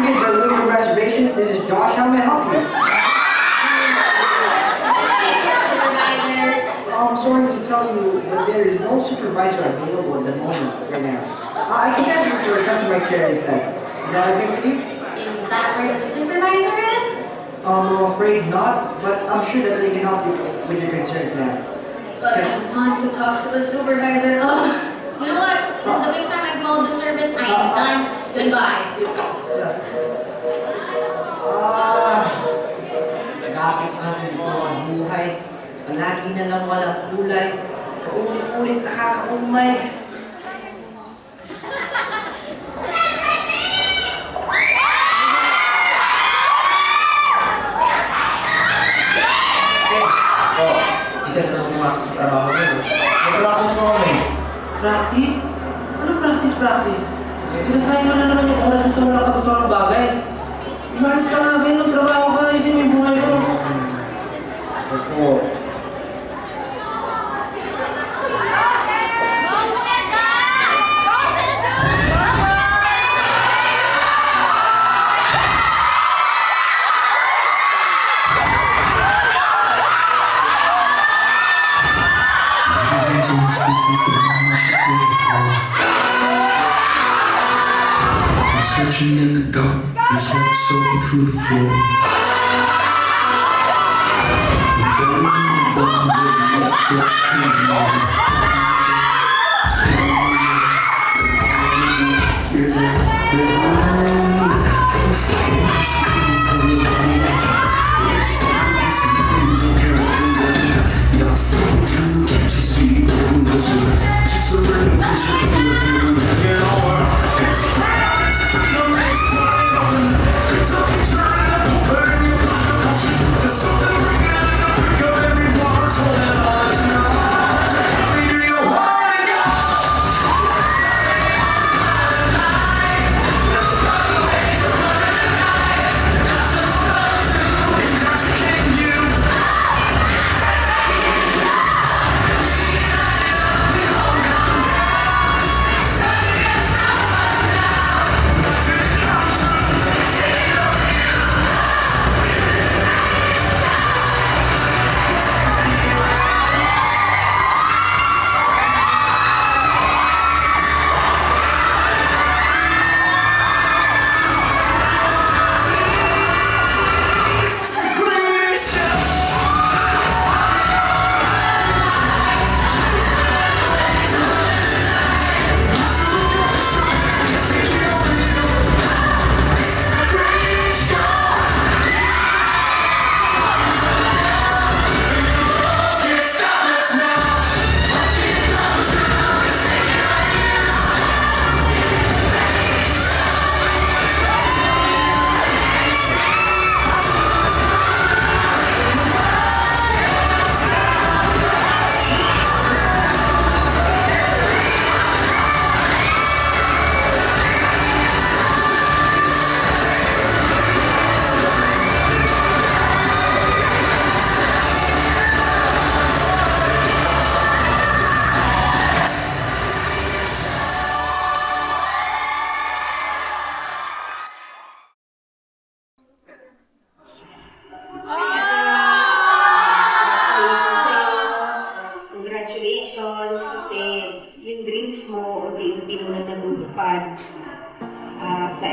Good Berlin reservations. This is Josh. How may I help you? I'm sorry to tell you, but there is no supervisor available at the moment right now. I can transfer you to a customer care instead. Is that okay with you? Is that where the supervisor is? I'm afraid not, but I'm sure that they can help you with your concerns, ma'am. But I want to talk to a supervisor. Oh, you know what? This is the fifth time I've called the service. I am done. Goodbye. Nagakit natin ito ang buhay. Palagi na lang walang kulay. Paulit-ulit nakakaumay. Hindi ka na pumasok sa trabaho mo. Mag-practice mo kami. Practice? Anong practice? Sinasayang mo na naman yung oras mo sa walang katotoong bagay. Umaris ka nga ngayon, magtrabaho ka, ayusin mo yung buhay mo. Opo. Searching in the dark, this heart soaking through the floor. The bones, there's much that's coming on. Something we're gonna pick up every boss holding on to. Take me to your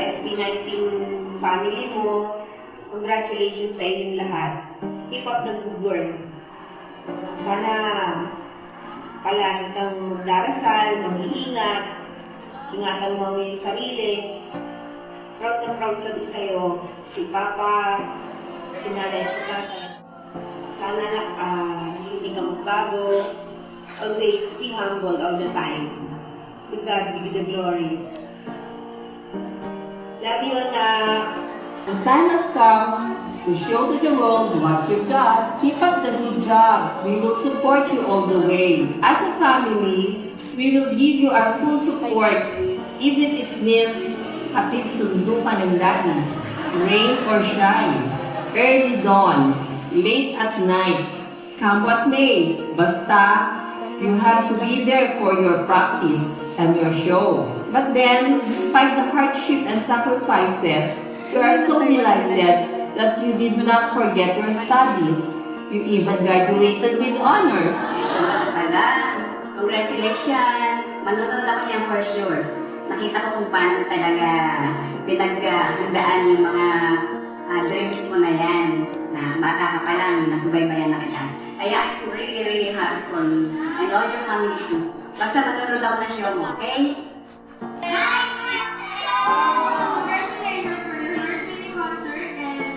SB19 family mo. Congratulations sa inyong lahat. Keep up the good work. Sana palagi kang magdarasal, mag-iingat, ingatan mo ang iyong sarili. Proud na proud kami sa'yo, si Papa, si Nanay, si Tatay. Sana hindi ka magbago. Always be humble all the time. To God be the glory. Love you, anak. The time has come to show to the world what you've got. Keep up the good job. We will support you all the way. As a family, we will give you our full support, even if it means hatid sundo ka ng lagi, rain or shine, early dawn, late at night, come what may. Basta, you have to be there for your practice and your show. But then, despite the hardship and sacrifices, we are so delighted that you did not forget your studies. You even graduated with honors. Congratulations! Manonood ako niyan for sure. Nakita ko kung paano talaga pinaghandaan yung mga dreams mo na yan. Na bata ka pa lang, nasubaybayan na kita. Kaya I'm really, really happy for you. And all your family too. Basta manonood ako ng show mo, okay? Congratulations for your first mini concert, and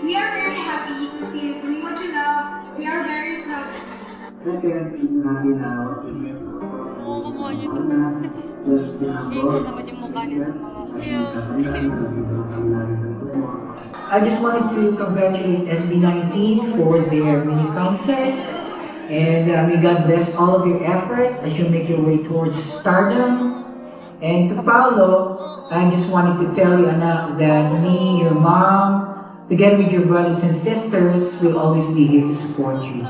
we are very happy to see you doing what you love. We are very proud of you. I just wanted to congratulate SB19 for their mini concert, and may God bless all of your efforts as you make your way towards stardom. And to Paolo, I just wanted to tell you, anak, that me, your mom, together with your brothers and sisters, will always be here to support you.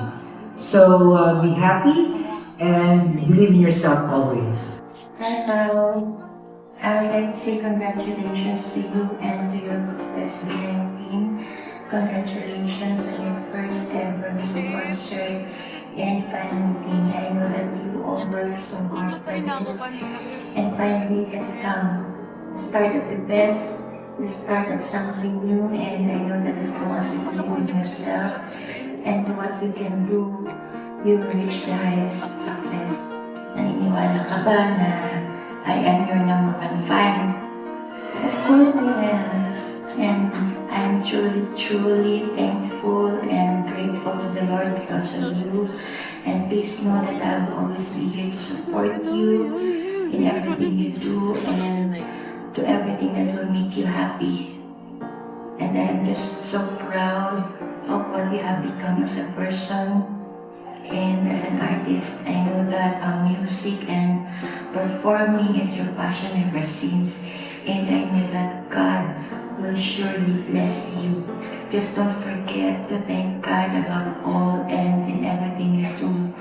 So be happy and believe in yourself always. Hi, Paolo. I would like to say congratulations to you and to your group SB19. Congratulations on your first ever mini concert. And finally, I know that you all worked so hard for this. And finally, it has come. The start of the best, the start of something new, and I know that as long as you believe in yourself and do what you can do, you will reach the highest success. Naniniwala ka ba na I am your number one fan? Of course I am. And I'm truly thankful and grateful to the Lord because of you. And please know that I will always be here to support you in everything you do and to everything that will make you happy. And I'm just so proud of what you have become as a person and as an artist. I know that music and performing is your passion ever since. And I know that God will surely bless you. Just don't forget to thank God about all and in everything you do.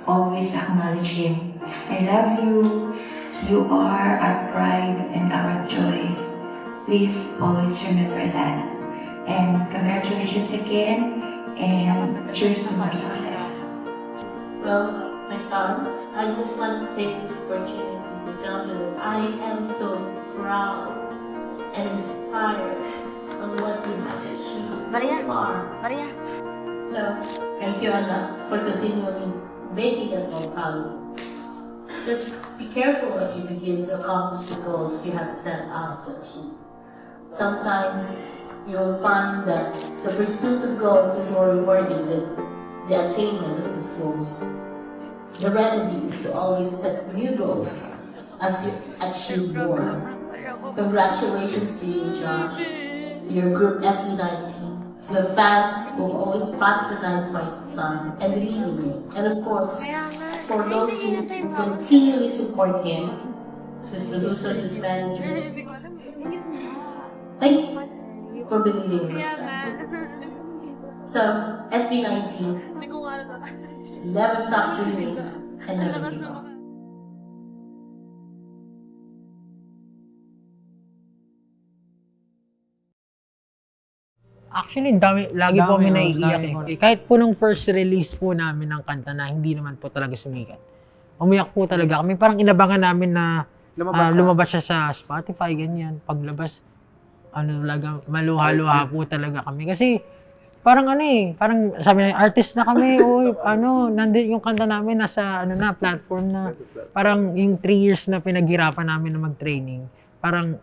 Always acknowledge Him. I love you. You are our pride and our joy. Please always remember that. And congratulations again, and cheers to more success. Well, my son, I just want to take this opportunity to tell you that I am so proud and inspired on what you have achieved so far. So, thank you, Allah, for continually making us all proud. Just be careful as you begin to accomplish the goals you have set out to achieve. Sometimes you will find that the pursuit of goals is more rewarding than the attainment of these goals. The remedy is to always set new goals as you achieve more. Congratulations to you, Josh, to your group SB19, to the fans who have always patronized my son and believe in him, and of course, for those who continually support him, his producers, his managers. Thank you for believing in yourself. So, SB19, never stop dreaming and never give up. Actually, lagi po kami naiiyak eh. Kahit po nung first release po namin ng kanta na hindi naman po talaga sumikat. Umiyak po talaga kami. Parang inabangan namin na lumabas siya sa Spotify, ganyan. Paglabas, talaga, maluha-luha po talaga kami. Kasi, parang parang sabi na, artist na kami, nandun yung kanta namin, nasa, platform na, parang yung 3 years na pinaghirapan namin na mag-training, parang,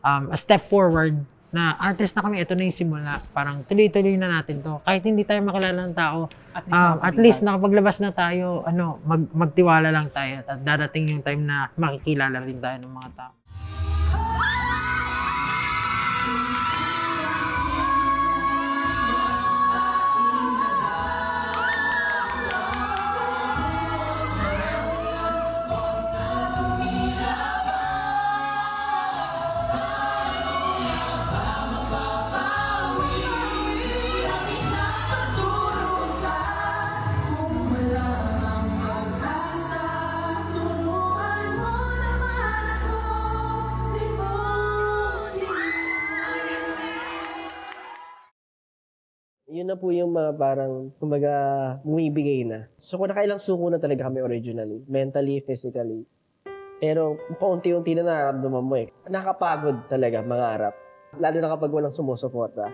a step forward, na artist na kami, ito na yung simula, parang tuloy-tuloy na natin to. Kahit hindi tayo makilala ng tao, at least nakapaglabas na tayo, magtiwala lang tayo, at dadating yung time na makikilala rin tayo ng mga tao. Yun na po yung mga parang, kumbaga, bumibigay na. So, kung nakailang suko na talaga kami originally, mentally, physically. Pero, paunti-unti na nararamdaman mo eh. Nakapagod talaga mangarap. Lalo na kapag walang sumusuporta.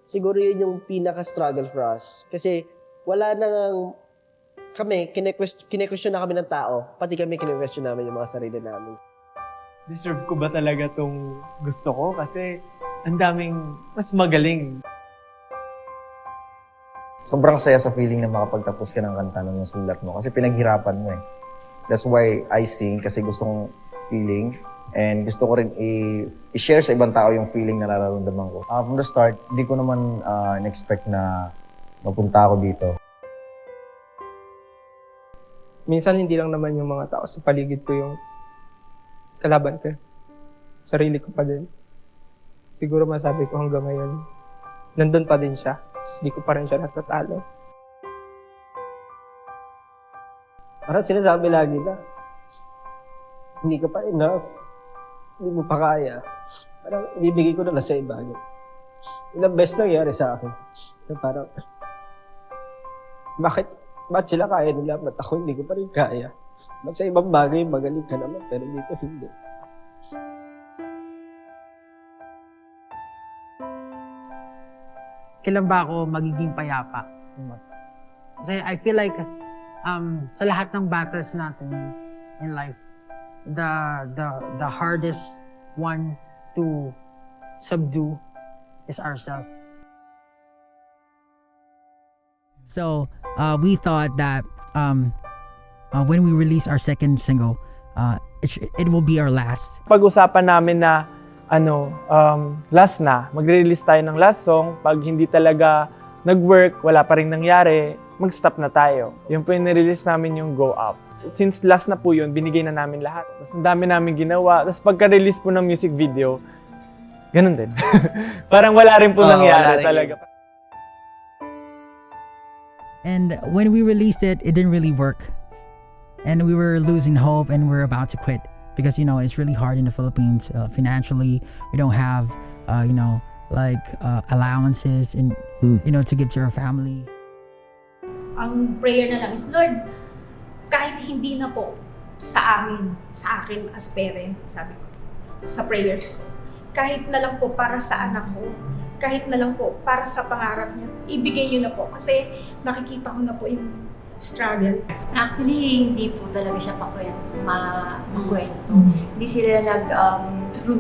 Siguro yun yung pinaka-struggle for us. Kasi, wala nang kami, kine-question na kami ng tao. Pati kami kine-question namin yung mga sarili namin. Deserve ko ba talaga tong gusto ko? Kasi, ang daming mas magaling. Sobrang saya sa feeling na makapagtapos ka ng kanta na nasulat mo kasi pinaghirapan mo eh. That's why I sing kasi gusto kong feeling and gusto ko rin i-share sa ibang tao yung feeling na nararamdaman ko. From the start, hindi ko naman in-expect na mapunta ako dito. Minsan hindi lang naman yung mga tao sa paligid ko yung kalaban ko. Sarili ko pa din. Siguro masabi ko hanggang ngayon, nandun pa din siya. Hindi ko pa rin siya natatalo. Parang sinasabi lagi na, hindi ka pa enough. Hindi mo pa kaya. Parang ibibigay ko na lang sa iba. Ilang beses nangyari sa akin. So, parang, bakit sila kaya nila? Ba't ako hindi ko pa rin kaya? Ba't sa ibang bagay magaling ka naman, pero dito hindi. Kailan ba ako magiging payapa? Kasi I feel like sa lahat ng battles natin in life, the hardest one to subdue is ourselves. So we thought that when we release our second single, it will be our last. Pag-usapan namin na last na. Magre-release tayo ng last song. Pag hindi talaga nag-work, wala pa rin nangyari, mag-stop na tayo. Yun po yung nirelease namin yung Go Up. Since last na po yun, binigay na namin lahat. Tapos ang dami namin ginawa. Tapos pagka-release po ng music video, ganun din. Parang wala rin po nangyari talaga. And when we released it, it didn't really work. And we were losing hope and we were about to quit. Because, it's really hard in the Philippines financially. We don't have, allowances and, to give to our family. Ang prayer na lang is, Lord, kahit hindi na po sa akin as parent, sabi ko, sa prayers ko, kahit na lang po para sa anak ko, kahit na lang po para sa pangarap niya, ibigay niyo na po. Kasi nakikita ko na po yung struggle. Actually, hindi po talaga siya makwento. Hindi sila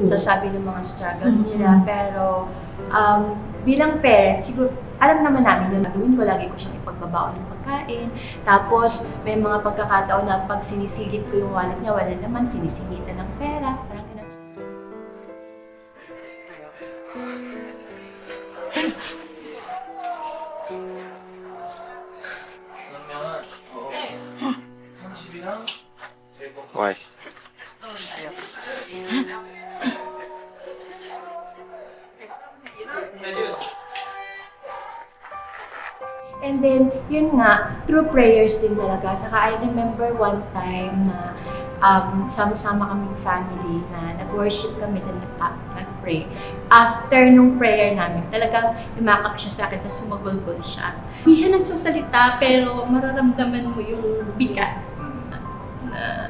sasabi ng mga struggles nila. Pero bilang parents, siguro alam naman namin yun. Gagawin ko, lagi ko siyang ipagbabaon ng pagkain. Tapos may mga pagkakataon na pag sinisilip ko yung wallet niya, wala naman, sinisingitan ng pera. Parang ganun. Why? And then, yun nga, through prayers din talaga. Saka I remember one time na sama-sama kaming family na nag-worship kami na nag-pray. After nung prayer namin, talagang yumakap siya sa akin na sumagulgol siya. Hindi siya nagsasalita pero mararamdaman mo yung bigat. na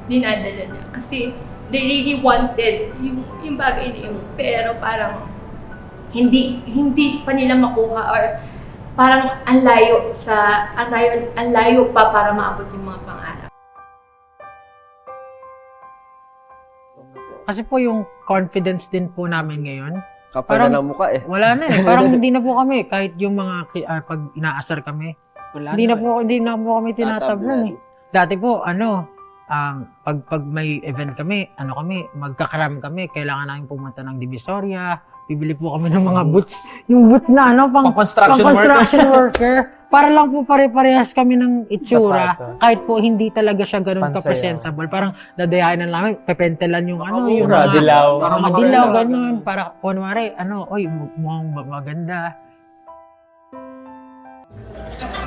dinadala niya. Kasi they really wanted yung bagay na yun. Pero parang hindi pa nila makuha or parang ang layo pa para maabot yung mga pangarap. Kasi po yung confidence din po namin ngayon, Kapal na ng mukha eh. wala na eh. Parang hindi na po kami, kahit yung mga pag inaasar kami, hindi na po kami tinatablan eh. Dati po, pag may event kami, magkakaram kami, kailangan namin pumunta ng Divisoria, bibili po kami ng mga boots, yung boots na pang construction worker, para lang po pare-parehas kami ng itsura, kahit po hindi talaga siya ganun ka-presentable. Parang dadayain na namin, pepentelan yung yung mga, para madilaw, ganun, para kunwari, mukhang maganda.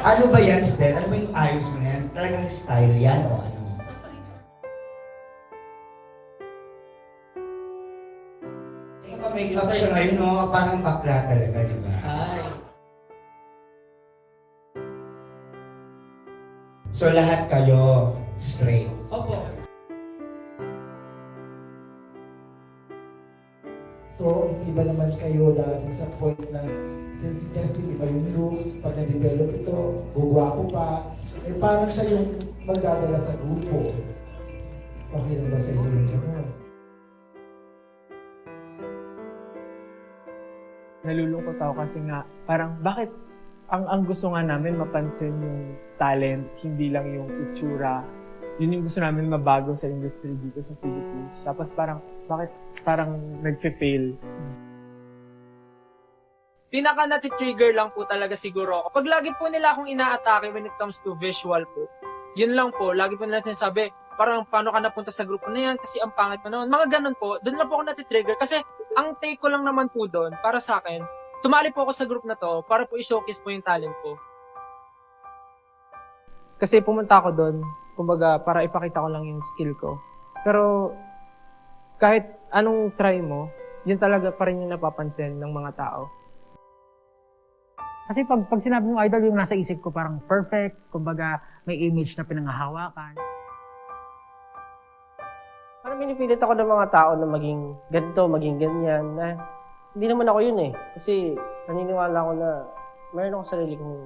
Ano ba yan, Stel? Ano ba yung ayos mo yan? Talagang style yan o ano? Make-up siya ngayon, no? Parang bakla talaga, di ba? So lahat kayo straight? Opo. So, hindi ba naman kayo darating sa point na since si Justin, iba yung looks, pag na-develop ito, gugwapo pa, parang siya yung magdadala sa grupo. Okay lang ba sa inyo yung gano'n? Nalulungkot ako kasi nga, parang bakit ang gusto nga namin mapansin yung talent, hindi lang yung itsura. Yun yung gusto namin mabago sa industry dito sa Philippines. Tapos bakit parang nagpe-fail? Pinaka nati-trigger lang po talaga siguro ako. Pag lagi po nila akong inaatake when it comes to visual po, yun lang po, lagi po nila sinasabi, parang paano ka napunta sa grupo na yan kasi ang pangit mo naman. Mga ganun po, doon lang po ako nati-trigger kasi ang take ko lang naman po doon, para sa akin, tumali po ako sa group na to para po i-showcase po yung talent ko. Kasi pumunta ako doon, kumbaga para ipakita ko lang yung skill ko. Pero kahit anong try mo, yun talaga pa rin yung napapansin ng mga tao. Kasi pag sinabi mong idol, yung nasa isip ko parang perfect, kumbaga may image na pinangahawakan. Parang pinipilit ako ng mga tao na maging ganito, maging ganyan, na hindi naman ako yun eh. Kasi naniniwala ko na meron ako sarili kong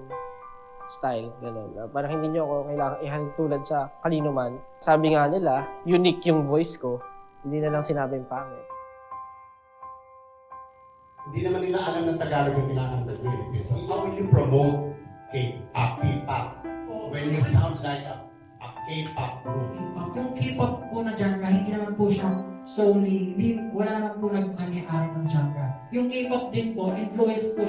style, gano'n. Parang hindi nyo ako kailangan ihalin tulad sa kanino man. Sabi nga nila, unique yung voice ko, hindi na lang sinabing pangit. Hindi naman nila alam ng Tagalog yung kinakanta nyo eh. So how will you promote K-pop when you sound like a K-pop group? Yung K-pop po na genre, hindi naman po siya solely, wala naman po nag-ani-ari ng genre. Yung K-pop din po, influence po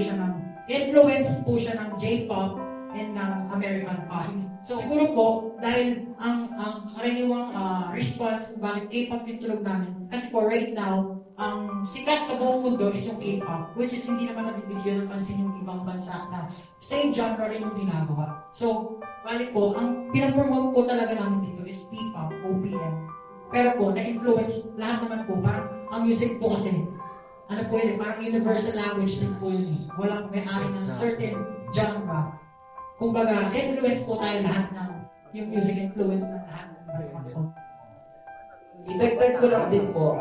siya ng J-pop and ng American pop. So siguro po, dahil ang karaniwang response kung bakit K-pop yung tulog namin, kasi po right now, ang sikat sa buong mundo is yung K-pop, which is hindi naman nabibigyan ng pansin yung ibang bansa na same genre rin yung ginagawa. So, balik po, ang pinapromote po talaga namin dito is P-pop, OPM. Pero po, na-influence lahat naman po, parang ang music po kasi, parang universal language din po yun. Walang may-ari ng certain genre. Kumbaga, influence po tayo lahat ng, yung music influence na lahat ng Idagdag ko lang din po,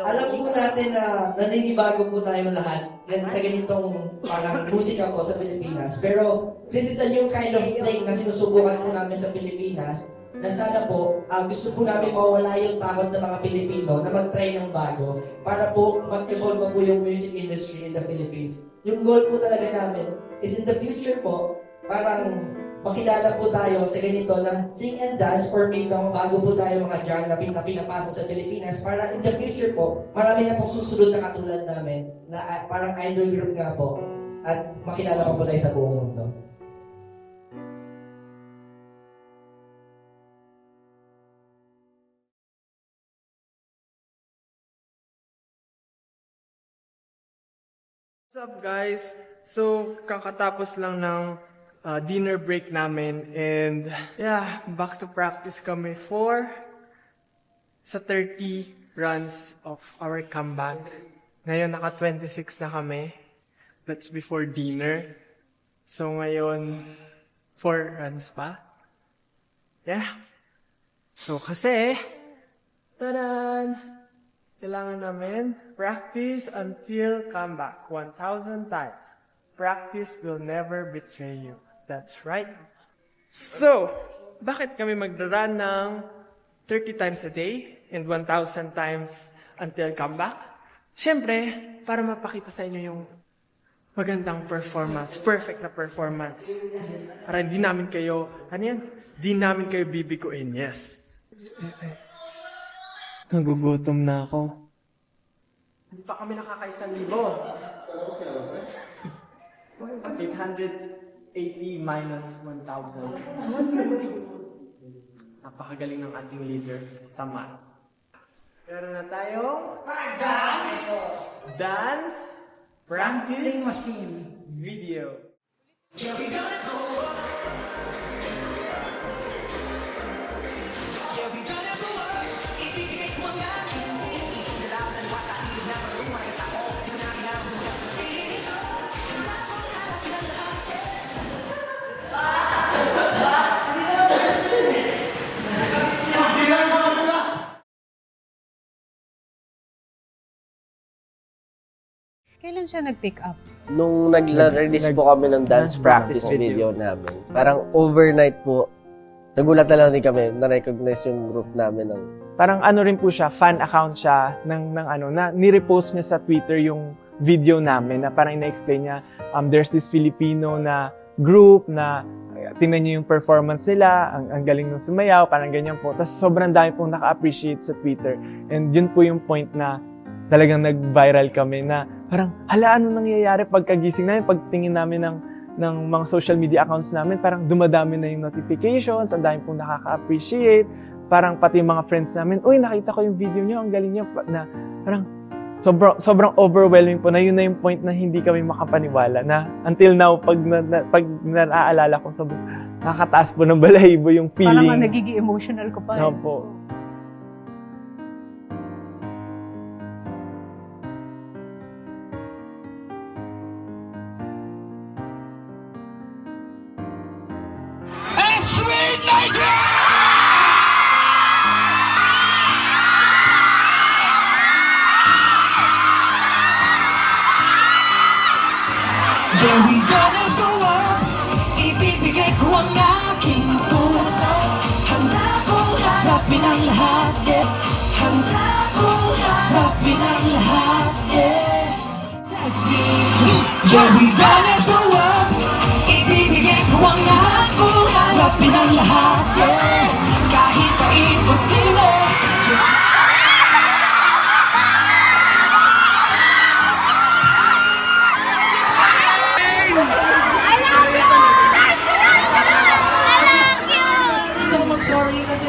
alam po natin na naninibago po tayong lahat sa ganitong parang musika po sa Pilipinas. Pero this is a new kind of thing na sinusubukan po namin sa Pilipinas na sana po gusto po namin mawala yung takot ng mga Pilipino na mag-try ng bago para po mag-evolve po yung music industry in the Philippines. Yung goal po talaga namin is in the future po, parang makilala po tayo sa ganito na sing and dance or maybe mga bago po tayo mga genre na pinapasok sa Pilipinas para in the future po, marami na pong susunod na katulad namin na parang idol group nga po at makilala pa po tayo sa buong mundo. What's up guys? So, kakatapos lang ng dinner break namin and back to practice kami sa 30 runs of our comeback. Ngayon naka 26 na kami. That's before dinner. So ngayon 4 runs pa. So kasi, tadan! Kailangan namin practice until comeback 1,000 times. Practice will never betray you. That's right. So, bakit kami magra-run ng 30 times a day and 1,000 times until comeback? Siyempre, para mapakita sa inyo yung magandang performance, perfect na performance. Para di namin kayo, di namin kayo bibiguin, yes. Nagugutom na ako. Hindi pa kami nakakaisang libo. 880 minus 1,000. Napakagaling ng ating leader sa math. Meron na tayong dance practice machine video. Yeah, we gonna go up. Yeah, we gonna go up. Ibigay ko ang aking dalawa sa liwa sa ilog na marunong sa ako. Ito na ang dito. Wala akong harapin ang lahat. Kailan siya nag-pick up? Nung nag-release po kami ng dance practice video namin, parang overnight po, nagulat na lang din kami, na-recognize yung group namin ng... Parang ano rin po siya, fan account siya ng na nirepost niya sa Twitter yung video namin na parang ina-explain niya, there's this Filipino na group na tingnan niyo yung performance nila, ang galing ng sumayaw, parang ganyan po. Tapos sobrang dami pong naka-appreciate sa Twitter. And yun po yung point na talagang nag-viral kami na parang, hala, ano nangyayari pagkagising namin, pagtingin namin ng mga social media accounts namin, parang dumadami na yung notifications, ang dami pong nakaka-appreciate, parang pati yung mga friends namin, uy, nakita ko yung video nyo, ang galing nyo, na parang sobrang overwhelming po na yun na yung point na hindi kami makapaniwala na until now, pag naaalala ko, sobrang nakakataas po ng balahibo yung feeling. Parang nagiging emotional ko pa. Opo. Sweet Nigeria! Yeah, we gonna go up. Ibibigay ko ang aking puso. Handa kong harapin ang lahat, yeah. Handa kong harapin ang lahat, yeah. Yeah, we gonna go up. Ibibigay ko ang aking harapin ang lahat, yeah. Kahit pa imposible, yeah. Sorry kasi...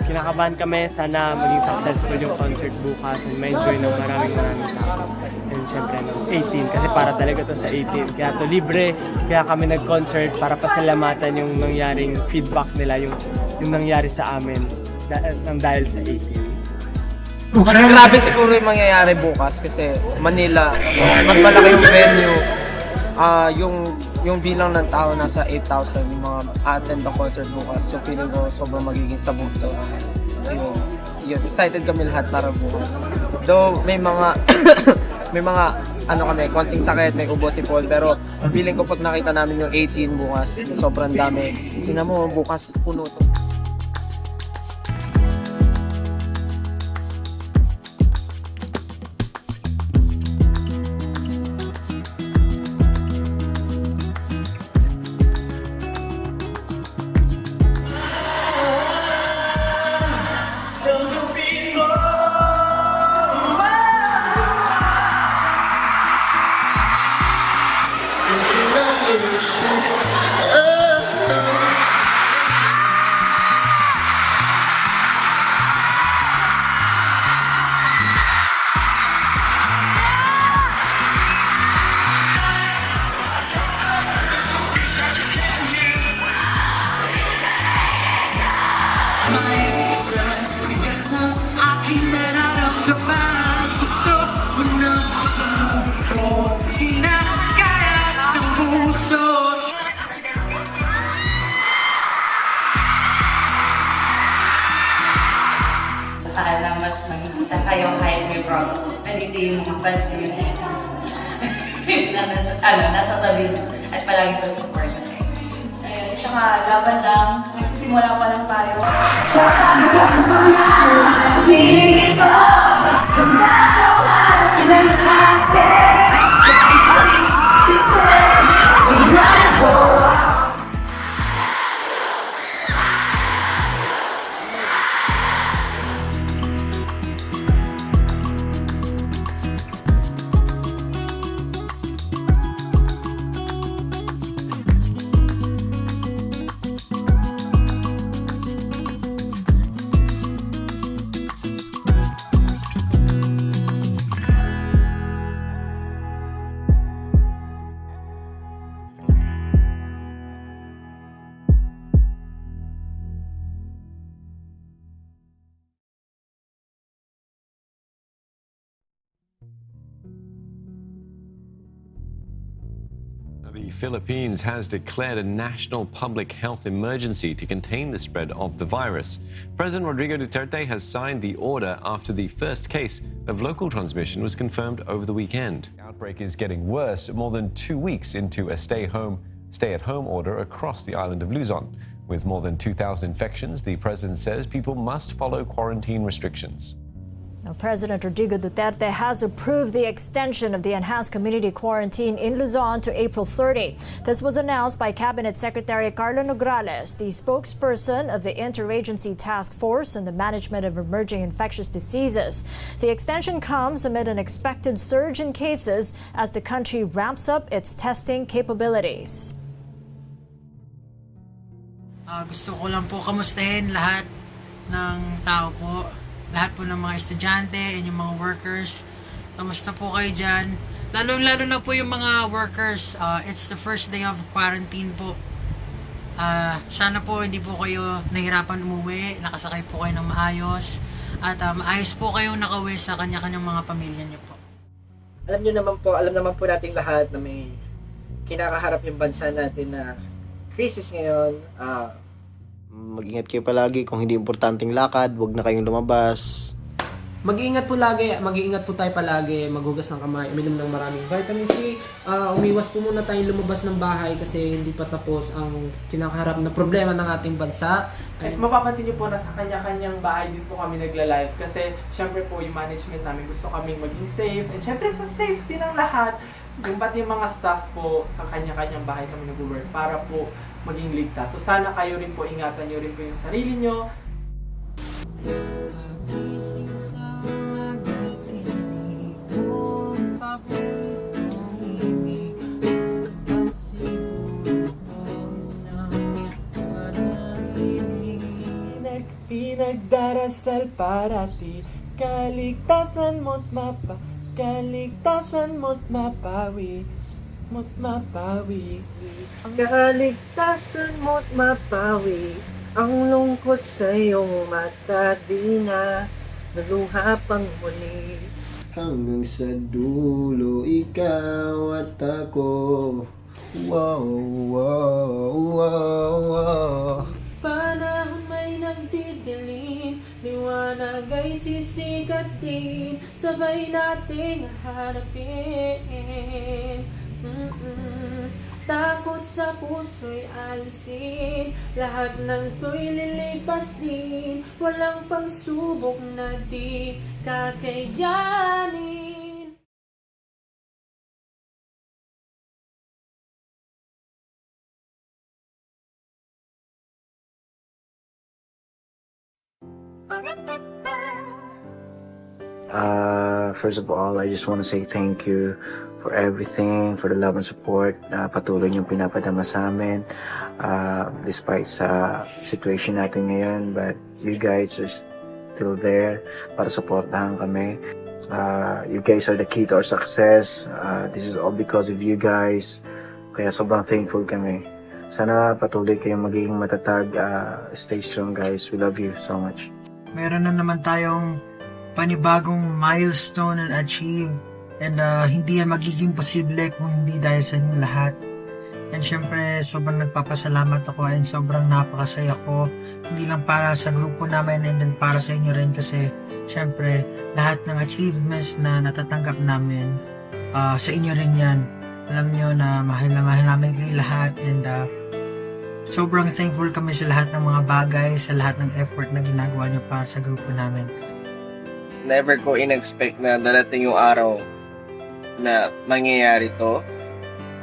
Kinakabahan kami, sana maging successful yung concert bukas and ma-enjoy ng maraming tao. And syempre, 18, kasi para talaga to sa 18. Kaya to libre, kaya kami nag-concert para pasalamatan yung nangyaring feedback nila, yung nangyari sa amin dahil sa 18. Grabe siguro yung mangyayari bukas kasi Manila, mas malaki yung venue. Yung bilang ng tao nasa 8,000 yung mga attend the concert bukas. So feeling ko sobrang magiging sabog to. Yun, excited kami lahat para bukas. Though may mga kami, konting sakit, may ubo si Paul, pero feeling ko pag nakita namin yung 18 bukas, sobrang dami. Tingnan mo, bukas puno to. mas maging isa kayong kahit may problem. Nandito yung fans niyo na nasa tabi at palagi sa support ko sa'yo. Ayun, tsaka laban lang, nagsisimula pa lang tayo. The Philippines has declared a national public health emergency to contain the spread of the virus. President Rodrigo Duterte has signed the order after the first case of local transmission was confirmed over the weekend. The outbreak is getting worse more than 2 weeks into a stay-at-home order across the island of Luzon. With more than 2,000 infections, the president says people must follow quarantine restrictions. Now, President Rodrigo Duterte has approved the extension of the enhanced community quarantine in Luzon to April 30. This was announced by Cabinet Secretary Carlo Nograles, the spokesperson of the Interagency Task Force on the Management of Emerging Infectious Diseases. The extension comes amid an expected surge in cases as the country ramps up its testing capabilities. Gusto ko lang po kamustahin lahat ng tao po. Lahat po ng mga estudyante and yung mga workers. Kamusta po kayo dyan? Lalo na po yung mga workers. It's the first day of quarantine po. Sana po hindi po kayo nahirapan umuwi. Nakasakay po kayo ng maayos. At maayos po kayong nakauwi sa kanya-kanyang mga pamilya niyo po. Alam naman po nating lahat na may kinakaharap yung bansa natin na crisis ngayon. Mag-ingat kayo palagi. Kung hindi importanteng lakad, huwag na kayong lumabas. Mag-iingat po tayo palagi, maghugas ng kamay, uminom ng maraming vitamin C, umiwas po muna tayong lumabas ng bahay kasi hindi pa tapos ang kinakaharap na problema ng ating bansa. At mapapansin niyo po na sa kanya-kanyang bahay din po kami nagla-live kasi syempre po yung management namin gusto kaming maging safe and syempre sa safety ng lahat, yung pati yung mga staff po sa kanya-kanyang bahay kami nag-work para po maging ligtas. So sana kayo rin po, ingatan nyo rin po yung sarili nyo. Pinagdarasal para ti, kaligtasan mo't mapawi. Ang kaligtasan mo't mapawi, ang lungkot sa iyong mata di na naluha pang muli. Hanggang sa dulo, ikaw at ako. Wow, wow, wow, wow. Panahon may nagdidilim, liwanag ay sisikatin, sabay nating harapin. Takot sa puso'y alisin, lahat ng to'y lilipas din, walang pagsubok na di kakayanin. First of all, I just want to say thank you for everything, for the love and support na patuloy niyong pinapadama sa amin despite sa situation natin ngayon, but you guys are still there para supportahan kami. You guys are the key to our success. This is all because of you guys, kaya sobrang thankful kami. Sana patuloy kayong magiging matatag. Stay strong guys, we love you so much. Meron na naman tayong panibagong milestone and achieve, and hindi yan magiging posible kung hindi dahil sa inyo lahat. And syempre, sobrang nagpapasalamat ako and sobrang napakasaya ko, hindi lang para sa grupo namin and then para sa inyo rin kasi syempre, lahat ng achievements na natatanggap namin, sa inyo rin yan. Alam nyo na mahal namin kayong lahat and sobrang thankful kami sa lahat ng mga bagay, sa lahat ng effort na ginagawa nyo para sa grupo namin. Never ko in-expect na darating yung araw na mangyayari to.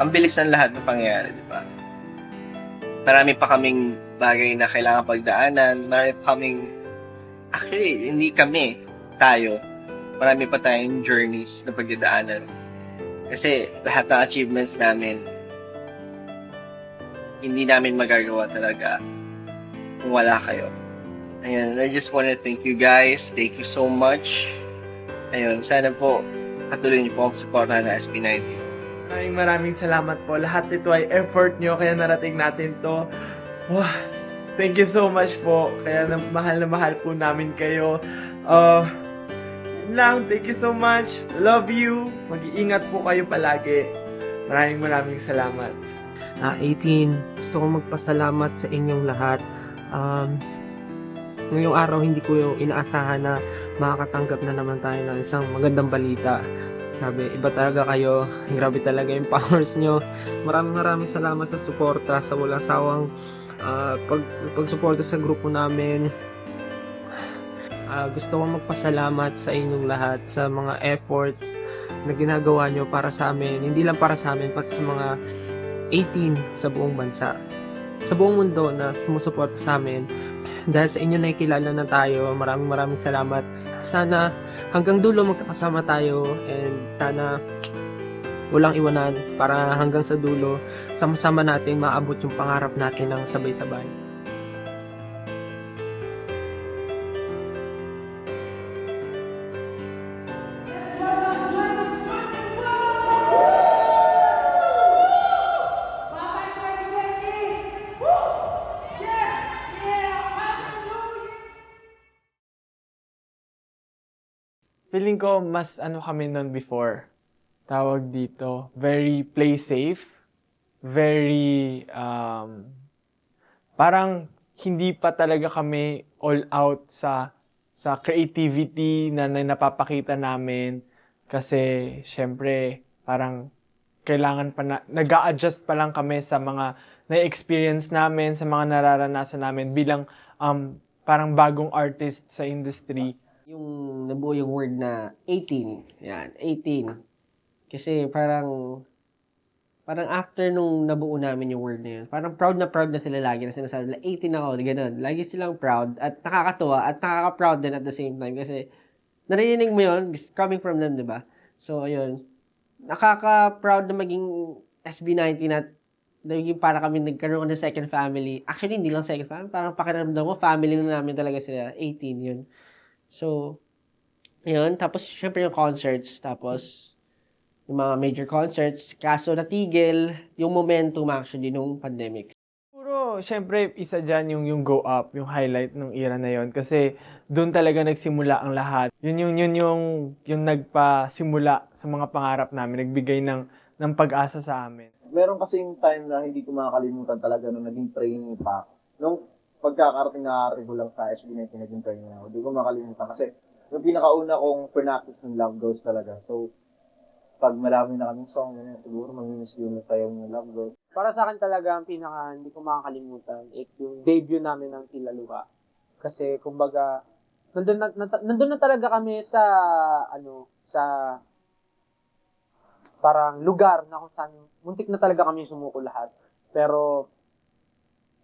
Ang bilis ng lahat ng pangyayari, di ba? Marami pa kaming bagay na kailangan pagdaanan. Marami pa kaming... Actually, hindi kami. Tayo. Marami pa tayong journeys na pagdadaanan. Kasi lahat ng achievements namin, hindi namin magagawa talaga kung wala kayo. Ayun, I just wanna thank you guys. Thank you so much. Ayun, sana po patuloy niyo po ang supportahan na SB19. Maraming salamat po. Lahat ito ay effort nyo, kaya narating natin to. Wow, thank you so much po. Kaya na mahal po namin kayo. Yun lang, thank you so much. Love you. Mag-iingat po kayo palagi. Maraming salamat. 18, gusto kong magpasalamat sa inyong lahat. Ngayong araw, hindi ko inaasahan na makakatanggap na naman tayo ng isang magandang balita. Grabe, iba talaga kayo. Grabe talaga yung powers nyo. Maraming salamat sa suporta, sa walang sawang pagsuporta sa grupo namin. Gusto kong magpasalamat sa inyong lahat sa mga efforts na ginagawa nyo para sa amin. Hindi lang para sa amin, pati sa mga 18 sa buong bansa. Sa buong mundo na sumusuporta sa amin. Dahil sa inyo nakikilala na tayo. Maraming salamat. Sana hanggang dulo magkakasama tayo and sana walang iwanan para hanggang sa dulo sama-sama nating maabot yung pangarap natin ng sabay-sabay. Feeling ko mas kami nun before. Tawag dito, very play safe, very parang hindi pa talaga kami all out sa creativity na napapakita namin kasi syempre parang kailangan pa nag-a-adjust pa lang kami sa mga na-experience namin, sa mga nararanasan namin bilang parang bagong artist sa industry. Yung nabuo yung word na 18. Yan, 18. Kasi parang after nung nabuo namin yung word na yun, parang proud na sila lagi na sinasabi nila, 18 ako, ganun. Lagi silang proud at nakakatuwa at nakaka-proud din at the same time kasi narinig mo yun, coming from them, di ba? So, ayun. Nakaka-proud na maging SB19 at naging para kami nagkaroon ng second family. Actually, hindi lang second family, parang pakiramdam ko, family na namin talaga sila. 18 yun. So, yun. Tapos, syempre yung concerts. Tapos, yung mga major concerts. Kaso natigil yung momentum actually nung pandemic. Siguro, syempre, isa dyan yung go up, yung highlight ng era na yon. Kasi doon talaga nagsimula ang lahat. Yun yung nagpasimula sa mga pangarap namin. Nagbigay ng pag-asa sa amin. Meron kasing time na hindi ko makakalimutan talaga nung naging training pa. Nung pagkakarating na regular sa SB19 naging training ako, hindi ko makalimutan kasi yung pinakauna kong practice ng Love Goes talaga. So, pag marami na kaming song, ganyan, siguro mamimiss yun na tayo ng Love Goes. Para sa akin talaga, ang pinaka hindi ko makakalimutan is yung debut namin ng Tila Luha. Kasi, kumbaga, nandun na talaga kami sa parang lugar na kung saan muntik na talaga kami sumuko lahat. Pero,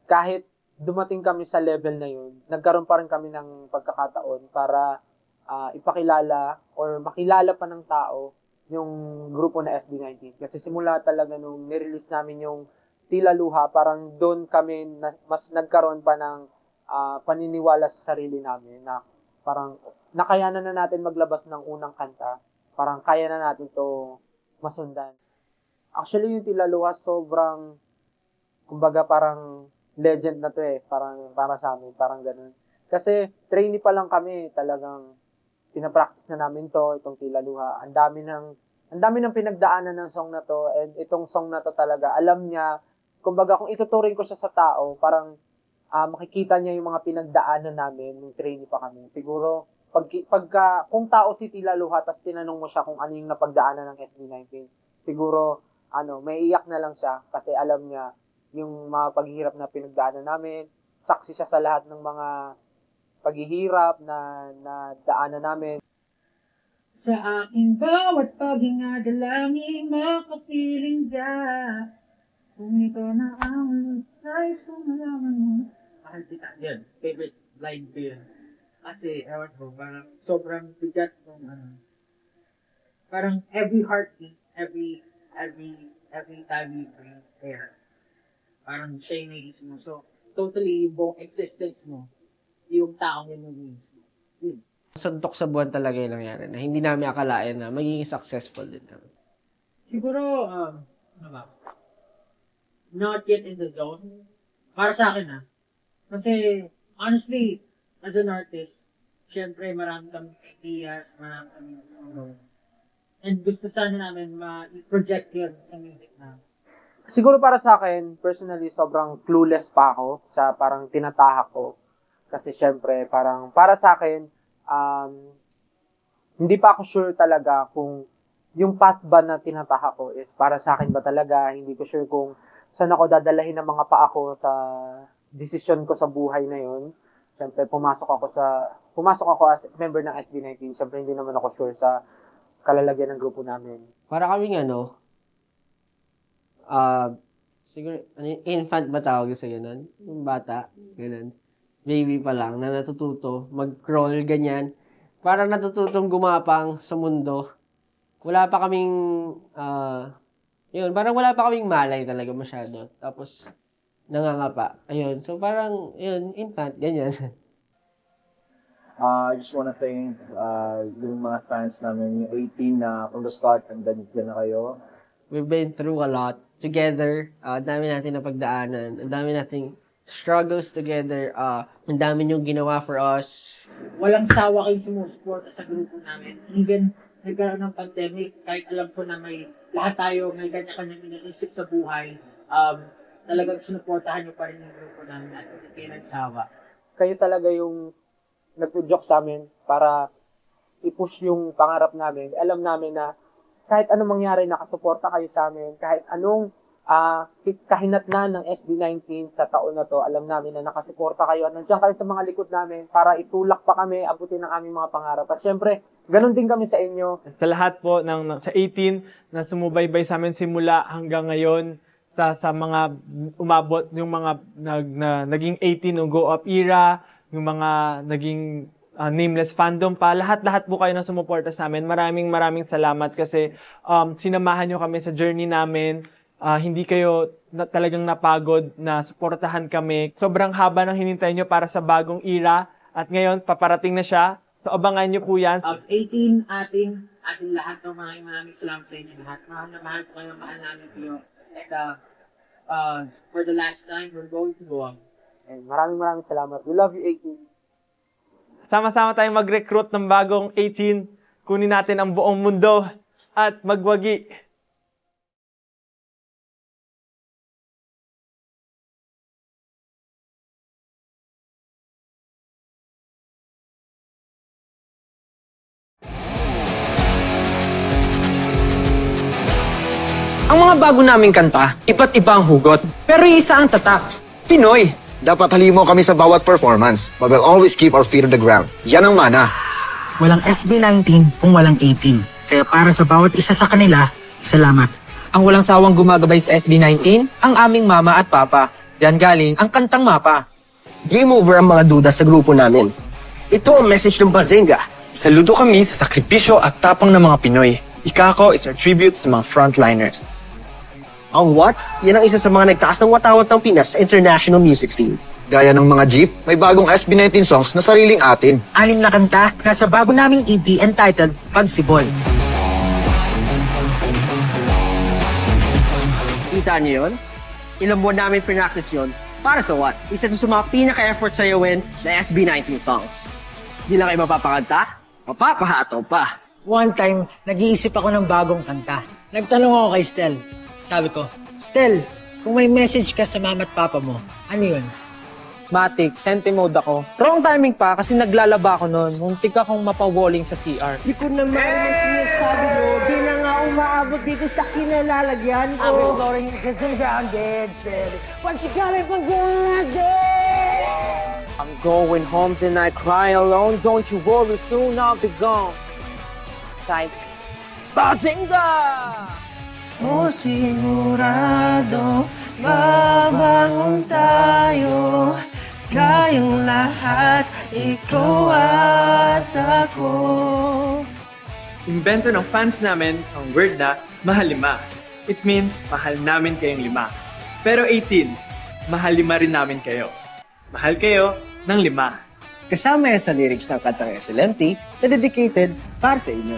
kahit dumating kami sa level na yun, nagkaroon pa rin kami ng pagkakataon para ipakilala or makilala pa ng tao yung grupo na SB19. Kasi simula talaga nung nirelease namin yung Tila Luha, parang doon kami mas nagkaroon pa ng paniniwala sa sarili namin na parang nakayanan na natin maglabas ng unang kanta. Parang kaya na natin to masundan. Actually, yung Tila Luha sobrang, kumbaga parang legend na to parang para sa amin, parang ganun. Kasi trainee pa lang kami, talagang pinapractice na namin itong Tila Luha. Ang dami ng pinagdaanan ng song na to, and itong song na to talaga, alam niya, kumbaga kung ituturing ko siya sa tao, parang makikita niya yung mga pinagdaanan namin nung trainee pa kami. Siguro, kung tao si Tila Luha, tas tinanong mo siya kung ano yung napagdaanan ng SB19, siguro, may iyak na lang siya kasi alam niya yung mga paghihirap na pinagdaanan namin. Saksi siya sa lahat ng mga paghihirap na daanan namin. Sa aking bawat paghinga, dalangin makapiling ka. Kung ito na ang nais kong malaman mo. Mahal kita. Yun, favorite line ko yun. Kasi, ewan ko, parang sobrang bigat ng parang every heartbeat, every time you breathe air, parang siya yung naiisip mo. So, totally, yung buong existence mo, yung taong yun naiisip mo. Yun. Suntok sa buwan talaga yung nangyari na hindi namin akalain na magiging successful din namin. Siguro, not yet in the zone. Para sa akin, Kasi, honestly, as an artist, syempre, marami kami ideas, marami kami and gusto sana namin ma-project yun sa music na. Siguro para sa akin, personally, sobrang clueless pa ako sa parang tinatahak ko. Kasi syempre, parang para sa akin, hindi pa ako sure talaga kung yung path ba na tinatahak ko is para sa akin ba talaga. Hindi ko sure kung saan ako dadalahin ng mga paa ko sa desisyon ko sa buhay na yun. Syempre, pumasok ako as member ng SB19. Syempre, hindi naman ako sure sa kalalagyan ng grupo namin. Para kaming siguro, infant ba tawag sa ganun? Yung bata, ganun. Baby pa lang, na natututo, mag-crawl, ganyan. Parang natututong gumapang sa mundo. Wala pa kaming, parang wala pa kaming malay talaga masyado. Tapos, nangangapa. Ayun, so parang, infant, ganyan. I just wanna thank yung mga fans namin, yung 18 na from the start, hanggang dyan na kayo. We've been through a lot together. Ang dami natin na pagdaanan. Ang dami nating struggles together. Ang dami niyong ginawa for us. Walang sawa kayong sumusuporta sa grupo namin. Even nagkaroon ng pandemic, kahit alam ko na lahat tayo may kanya-kanyang iniisip sa buhay, talagang sinuportahan niyo pa rin yung grupo namin at hindi kayo nagsawa. Kayo talaga yung nagpo-joke sa amin para i-push yung pangarap namin. Alam namin na kahit anong mangyari, nakasuporta kayo sa amin. Kahit anong kahinatnan ng SB19 sa taon na to, alam namin na nakasuporta kayo. At nandiyan kayo sa mga likod namin para itulak pa kami, abutin ang aming mga pangarap. At syempre, ganun din kami sa inyo. Sa lahat po, sa 18 na sumubaybay sa amin simula hanggang ngayon, sa mga umabot, yung mga naging 18 ng Go Up era, yung mga naging nameless fandom pa, lahat po kayo na sumuporta sa amin. Maraming salamat kasi sinamahan nyo kami sa journey namin. Hindi kayo talagang napagod na suportahan kami. Sobrang haba ng hinintay nyo para sa bagong era at ngayon paparating na siya. So abangan nyo po yan. 18, ating lahat ng maraming salamat sa inyo lahat. Mahal na mahal po kayo, mahal namin kayo. And for the last time, we're going to go on. And maraming salamat. We love you, 18. Sama-sama tayong mag-recruit ng bagong 18. Kunin natin ang buong mundo at magwagi. Ang mga bago naming kanta, iba't iba ang hugot, pero isa ang tatak, Pinoy. Dapat halimo kami sa bawat performance, but we'll always keep our feet on the ground. Yan ang mana. Walang SB19 kung walang 18. Kaya para sa bawat isa sa kanila, salamat. Ang walang sawang gumagabay sa SB19, ang aming mama at papa. Diyan galing ang kantang mapa. Game over ang mga duda sa grupo namin. Ito ang message ng Bazinga. Saludo kami sa sakripisyo at tapang ng mga Pinoy. Ikako is our tribute sa mga frontliners. Ang what? Yan ang isa sa mga nagtaas ng watawat ng Pinas sa international music scene. Gaya ng mga Jeep, may bagong SB19 songs na sariling atin. 6 na kanta na sa bago naming EP entitled Pagsibol. Kita niyo yun? Ilang buwan namin pinractice yun. Para sa what? Isa ito sa mga pinaka-effort sa yawin na SB19 songs. Di lang kayo mapapakanta, mapapahato pa. One time, nag-iisip ako ng bagong kanta. Nagtanong ako kay Stel. Sabi ko, Stel, kung may message ka sa mama at papa mo, ano yun? Matic, senti mode ako. Wrong timing pa kasi naglalaba ako noon. Muntik akong mapawalling sa CR. Di ko naman yung sinasabi mo, di na nga umaabot dito sa kinalalagyan ko. I'm exploring because I'm grounded, steady. Once you got it, I'm grounded. I'm going home tonight, cry alone. Don't you worry, soon I'll be gone. Psych. Bazinga! O sigurado, babangon tayo. Kayong lahat, ikaw at ako. Invento ng fans namin ang word na mahal lima. It means mahal namin kayong 5. Pero 18, mahal 5 rin namin kayo. Mahal kayo ng 5. Kasama yan sa lyrics ng kantang SLMT na dedicated para sa inyo.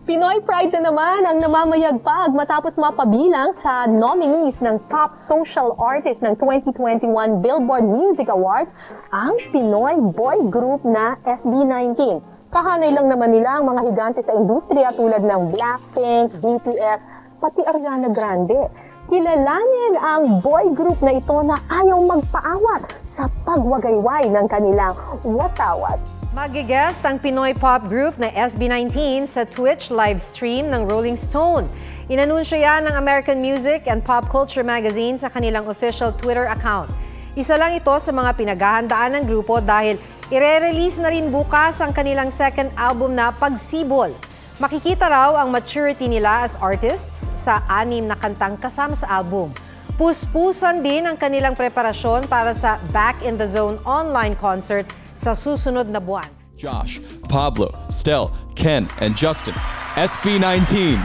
Pinoy Pride na naman ang namamayagpag matapos mapabilang sa nominees ng Top Social Artist ng 2021 Billboard Music Awards ang Pinoy boy group na SB19. Kahanay lang naman nila ang mga higante sa industriya tulad ng Blackpink, BTS, pati Ariana Grande. Kilalanin ang boy group na ito na ayaw magpaawat sa pagwagayway ng kanilang watawat. Mag-guest ang Pinoy pop group na SB19 sa Twitch live stream ng Rolling Stone. Inanunsyo yan ng American Music and Pop Culture Magazine sa kanilang official Twitter account. Isa lang ito sa mga pinaghahandaan ng grupo dahil ire-release na rin bukas ang kanilang second album na Pagsibol. Makikita raw ang maturity nila as artists sa 6 na kantang kasama sa album. Puspusan din ang kanilang preparasyon para sa Back in the Zone online concert sa susunod na buwan. Josh, Pablo, Stel, Ken, and Justin. SB19.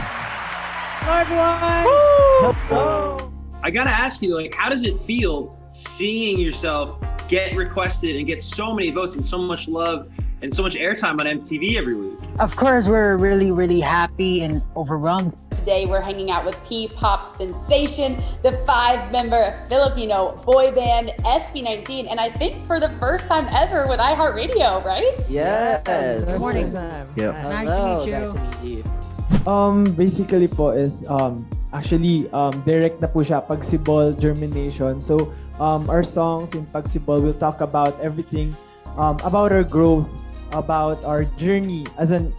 I gotta ask you, like, how does it feel seeing yourself get requested and get so many votes and so much love and so much airtime on MTV every week? Of course, we're really, really happy and overwhelmed. Today, we're hanging out with P-pop sensation, the 5-member Filipino boy band SB19, and I think for the first time ever with iHeartRadio, right? Yes. Good morning. Yep. Nice to meet you. Nice to meet you. Basically po is actually direct na po siya Pagsibol Germination. So our songs in Pagsibol will talk about everything about our growth, about our journey as an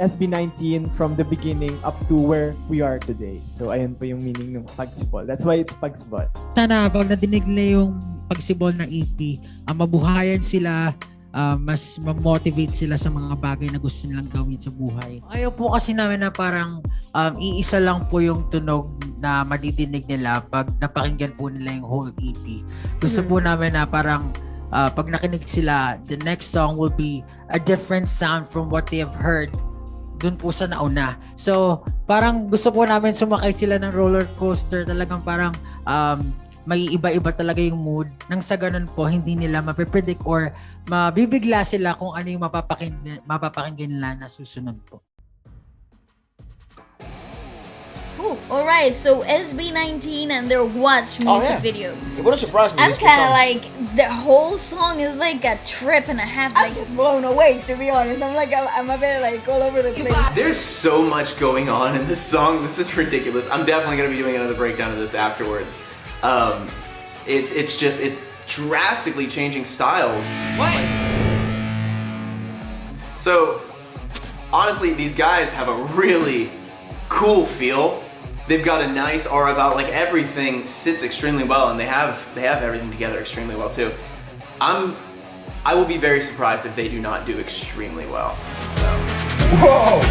SB19 from the beginning up to where we are today. So ayun po yung meaning ng Pagsibol. That's why it's Pagsibol. Sana pag nadinig nila yung Pagsibol na EP, mabuhayan sila, mas ma-motivate sila sa mga bagay na gusto nilang gawin sa buhay. Ayaw po kasi namin na parang iisa lang po yung tunog na madidinig nila pag napakinggan po nila yung whole EP. Gusto po namin na parang pag nakinig sila, the next song will be a different sound from what they have heard dun po sa nauna. So, parang gusto po namin sumakay sila ng roller coaster. Talagang parang may iba-iba talaga yung mood. Nang sa ganun po, hindi nila mapipredict or mabibigla sila kung ano yung mapapakinggan nila na susunod po. Ooh, alright, so SB19 and their Watch music video. It wouldn't surprise me. I'm kind of like, the whole song is like a trip and a half. I'm just blown away, to be honest. I'm like, I'm a bit like all over the place. There's so much going on in this song. This is ridiculous. I'm definitely going to be doing another breakdown of this afterwards. It's drastically changing styles. What? So, honestly, these guys have a really cool feel. They've got a nice aura about, like, everything sits extremely well, and they have everything together extremely well too. I will be very surprised if they do not do extremely well. So. Whoa!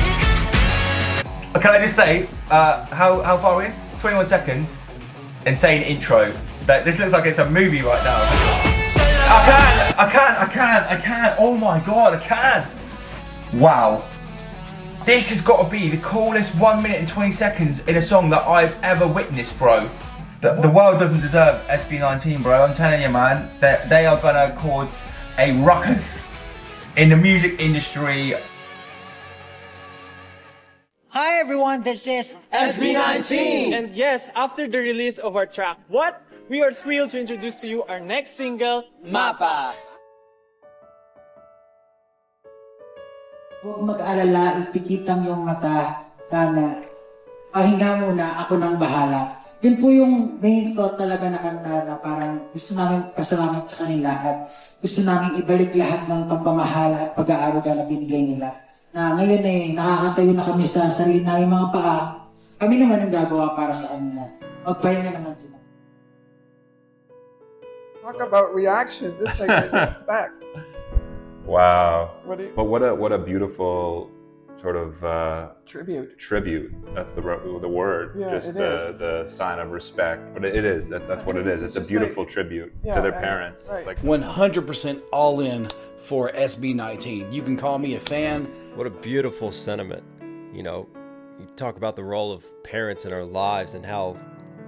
Can I just say, how far are we? 21 seconds. Insane intro. This looks like it's a movie right now. I can. Oh my god, I can. Wow. This has got to be the coolest 1 minute and 20 seconds in a song that I've ever witnessed, bro. The world doesn't deserve SB19, bro. I'm telling you, man. They are gonna cause a ruckus in the music industry. Hi everyone, this is SB19! And yes, after the release of our track, What? We are thrilled to introduce to you our next single, Mapa! Huwag mag-alala, ipikit ang iyong mata, Rana. Pahinga muna, ako nang bahala. yun po yung main thought talaga na kanta na parang gusto namin pasalamat sa kanila at gusto namin ibalik lahat ng pagmamahal at pag-aaruga na binigay nila. Na ngayon nakakatayo na kami sa sarili namin mga paa. Kami naman ang gagawa para sa kanila. Magpahinga naman sila. Talk about reaction. This I didn't expect. Wow. What What a beautiful sort of tribute. Tribute. That's the word. Yeah, Just it is. the sign of respect. But it is. That's what it is. It's a just beautiful like- tribute yeah, to their and- parents. right. Like 100% all in for SB19. You can call me a fan. What a beautiful sentiment. You know, you talk about the role of parents in our lives and how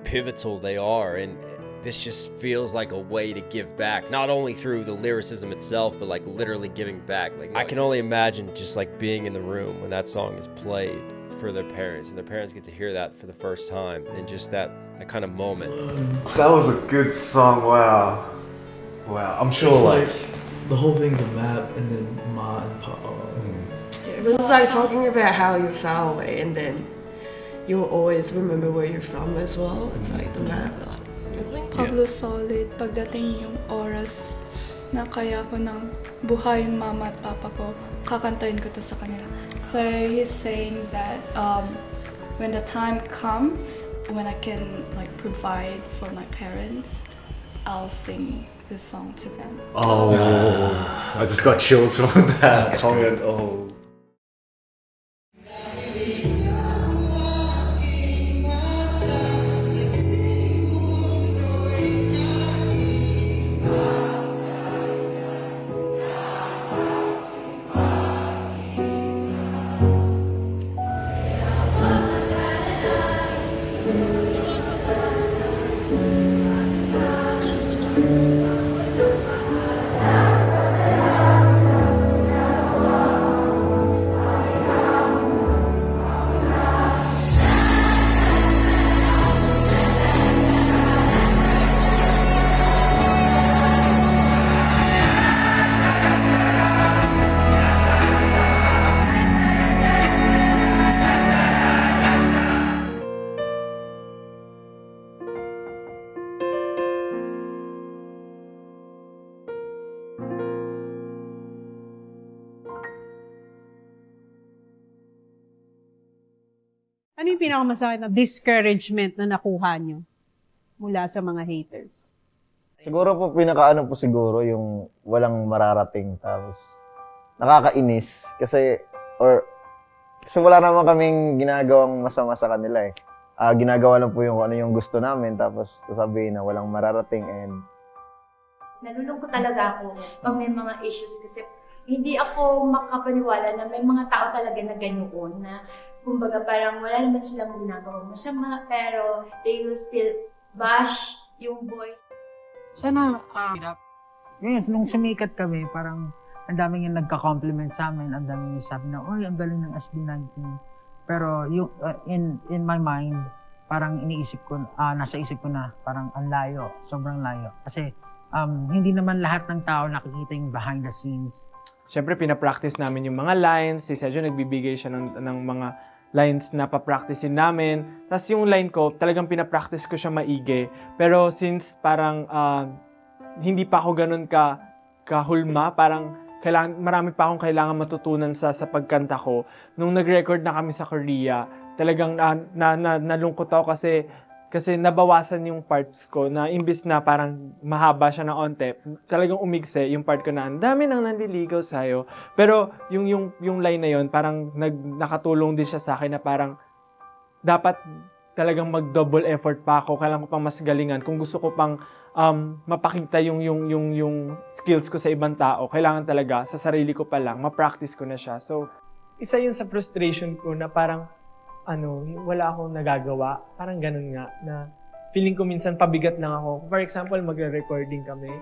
pivotal they are, and this just feels like a way to give back, not only through the lyricism itself, but like literally giving back. Like I can only imagine just like being in the room when that song is played for their parents, and their parents get to hear that for the first time, and just that kind of moment. That was a good song. Wow. I'm sure It's like the whole thing's a map, and then Ma and Pa. It was like talking about how you're far away and then you'll always remember where you're from as well. It's like the map. Pablo Solid, pagdating yung oras na kaya ko nang buhayin mama at papa ko, kakantayin ko to sa kanila. So he's saying that when the time comes, when I can like provide for my parents, I'll sing this song to them. oh, I just got chills from that comment. Oh. Ano yung pinakamasakit na discouragement na nakuha nyo mula sa mga haters? Siguro po pinakaano po siguro yung walang mararating tapos nakakainis kasi wala naman kaming ginagawang masama sa kanila eh. Ginagawa lang po yung ano yung gusto namin tapos sasabihin na walang mararating and nalulungkot talaga ako pag may mga issues kasi hindi ako makapaniwala na may mga tao talaga na ganoon na kumbaga parang wala naman silang ginagawang masama pero they will still bash yung boys. Sana, ngayon, nung sumikat kami, parang ang daming yung nagka-compliment sa amin, ang daming yung sabi na, oy, ang galing ng SB19. Pero yung, in my mind, parang iniisip ko, nasa isip ko na, parang ang layo, sobrang layo. Kasi hindi naman lahat ng tao nakikita yung behind the scenes. Siyempre, pinapractice namin yung mga lines. Si Sergio nagbibigay siya ng mga lines na papracticein namin. Tapos yung line ko, talagang pinapractice ko siya maigi. Pero since parang hindi pa ako ganun kahulma, parang marami pa akong kailangan matutunan sa pagkanta ko. Nung nag-record na kami sa Korea, talagang nalungkot ako kasi nabawasan yung parts ko na imbis na parang mahaba siya ng onte, talagang umigse yung part ko na ang dami nang nanliligaw sa'yo. Pero yung line na yon parang nakatulong din siya sa akin na parang dapat talagang mag-double effort pa ako, kailangan ko pang mas galingan. Kung gusto ko pang mapakita yung skills ko sa ibang tao, kailangan talaga sa sarili ko pa lang, ma-practice ko na siya. So, isa yun sa frustration ko na parang wala akong nagagawa. Parang ganun nga, na feeling ko minsan pabigat lang ako. For example, magre-recording kami,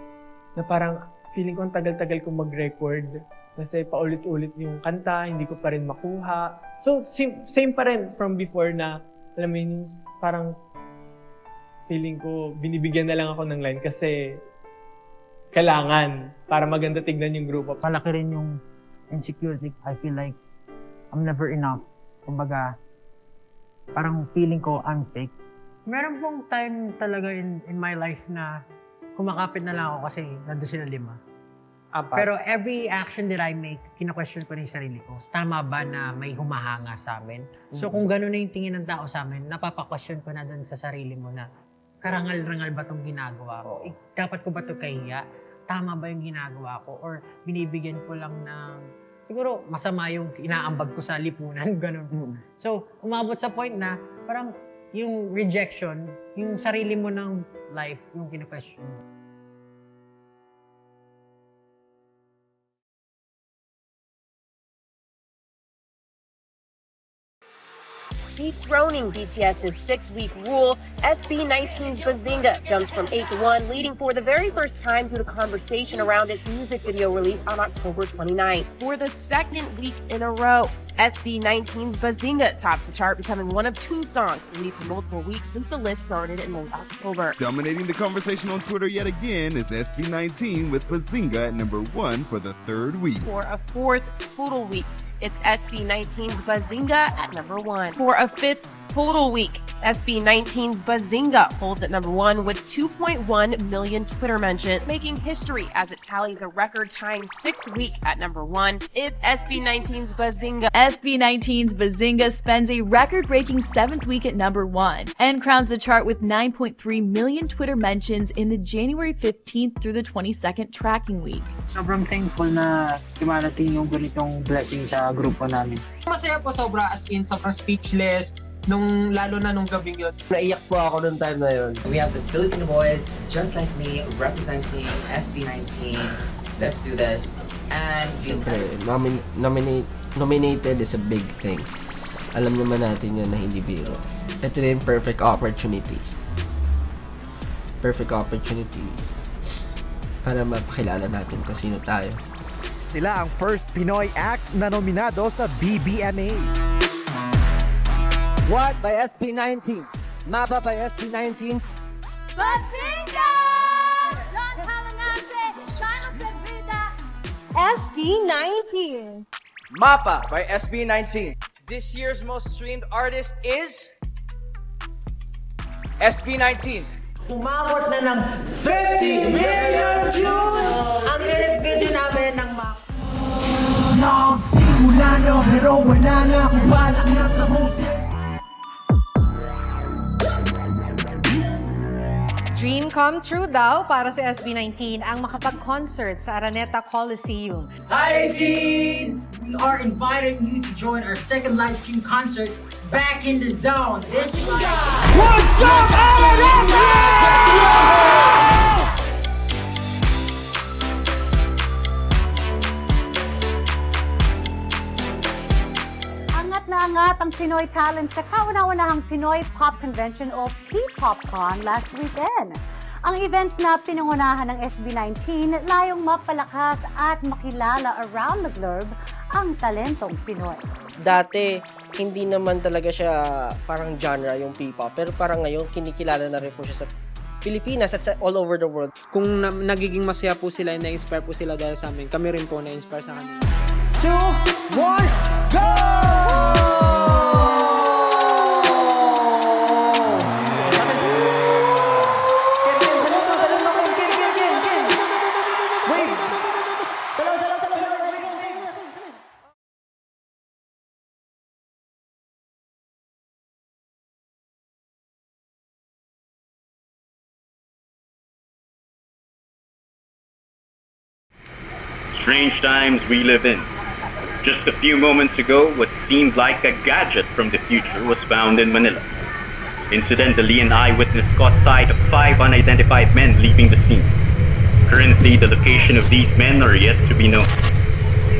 na parang feeling ko ang tagal-tagal kong mag-record kasi paulit-ulit yung kanta, hindi ko pa rin makuha. So, same pa rin from before na, alam mo yun, parang feeling ko, binibigyan na lang ako ng line kasi kailangan para maganda tignan yung grupo. Malaki rin yung insecurity. I feel like I'm never enough. Kumbaga, parang feeling ko I'm fake. Meron pong time talaga in my life na kumakapit na lang ako kasi nandun sila 5. Pero every action that I make, kina-question ko rin yung sarili ko. Tama ba na may humahanga sa amin? So kung gano'n na yung tingin ng tao sa amin, napapa-question ko na dun sa sarili mo na karangal-rangal ba itong ginagawa ko? Dapat ko ba ito kahiya? Tama ba yung ginagawa ko? Or binibigyan ko lang ng siguro masama yung inaambag ko sa lipunan, gano'n. So umabot sa point na parang yung rejection, yung sarili mo ng life, yung kina-question mo. Dethroning BTS's 6-week rule, SB19's Bazinga jumps from 8 to 1, leading for the very first time through the conversation around its music video release on October 29th. For the second week in a row, SB19's Bazinga tops the chart, becoming one of 2 songs to lead for multiple weeks since the list started in late October. Dominating the conversation on Twitter yet again is SB19 with Bazinga at number 1 for the 3rd week. For a 4th total week, it's SB19's Bazinga at number 1. For a 5th total week, SB19's Bazinga holds at number 1 with 2.1 million Twitter mentions, making history as it tallies a record-tying 6th week at number 1. It's SB19's Bazinga. SB19's Bazinga spends a record-breaking 7th week at number 1 and crowns the chart with 9.3 million Twitter mentions in the January 15th through the 22nd tracking week. Sobrang thankful na dumarating yung ganitong blessing sa grupo namin. Masaya po sobra, as in sobrang speechless. Lalo na nung gabing yun. Naiyak po ako nung time na yun. We have the Filipino boys, just like me, representing SB19. Let's do this. And Siyempre, nominated is a big thing. Alam naman natin yun na hindi biro. Ito na yung perfect opportunity. Perfect opportunity para mapakilala natin kung sino tayo. Sila ang first Pinoy act na nominado sa BBMAs. What by SB19? Mapa by SB19? Bazinga! Don Calanase, Channel Servida, SB19. Mapa by SB19. This year's most streamed artist is SB19. Umabot na ng 50 million views ang lyric video namin ng Mapa. Nagsimula na pero wala na akong balak na tapusin. Dream come true daw para sa SB19 ang makapag-concert sa Araneta Coliseum. Hi, Scene! We are inviting you to join our second live stream concert, Back in the Zone. This What's up, Araneta? Angat ang Pinoy talent sa kauna-unahang Pinoy Pop Convention o P-PopCon last weekend. Ang event na pinangunahan ng SB19 layong mapalakas at makilala around the globe ang talentong Pinoy. Dati, hindi naman talaga siya parang genre yung P-pop, pero parang ngayon kinikilala na rin po siya sa Pilipinas at all over the world. Kung nagiging masaya po sila, na-inspire po sila dahil sa amin, kami rin po na-inspire sa kanila. 2, 1, go! Strange times we live in. Just a few moments ago, what seemed like a gadget from the future was found in Manila. Incidentally, an eyewitness caught sight of 5 unidentified men leaving the scene. Currently, the location of these men are yet to be known.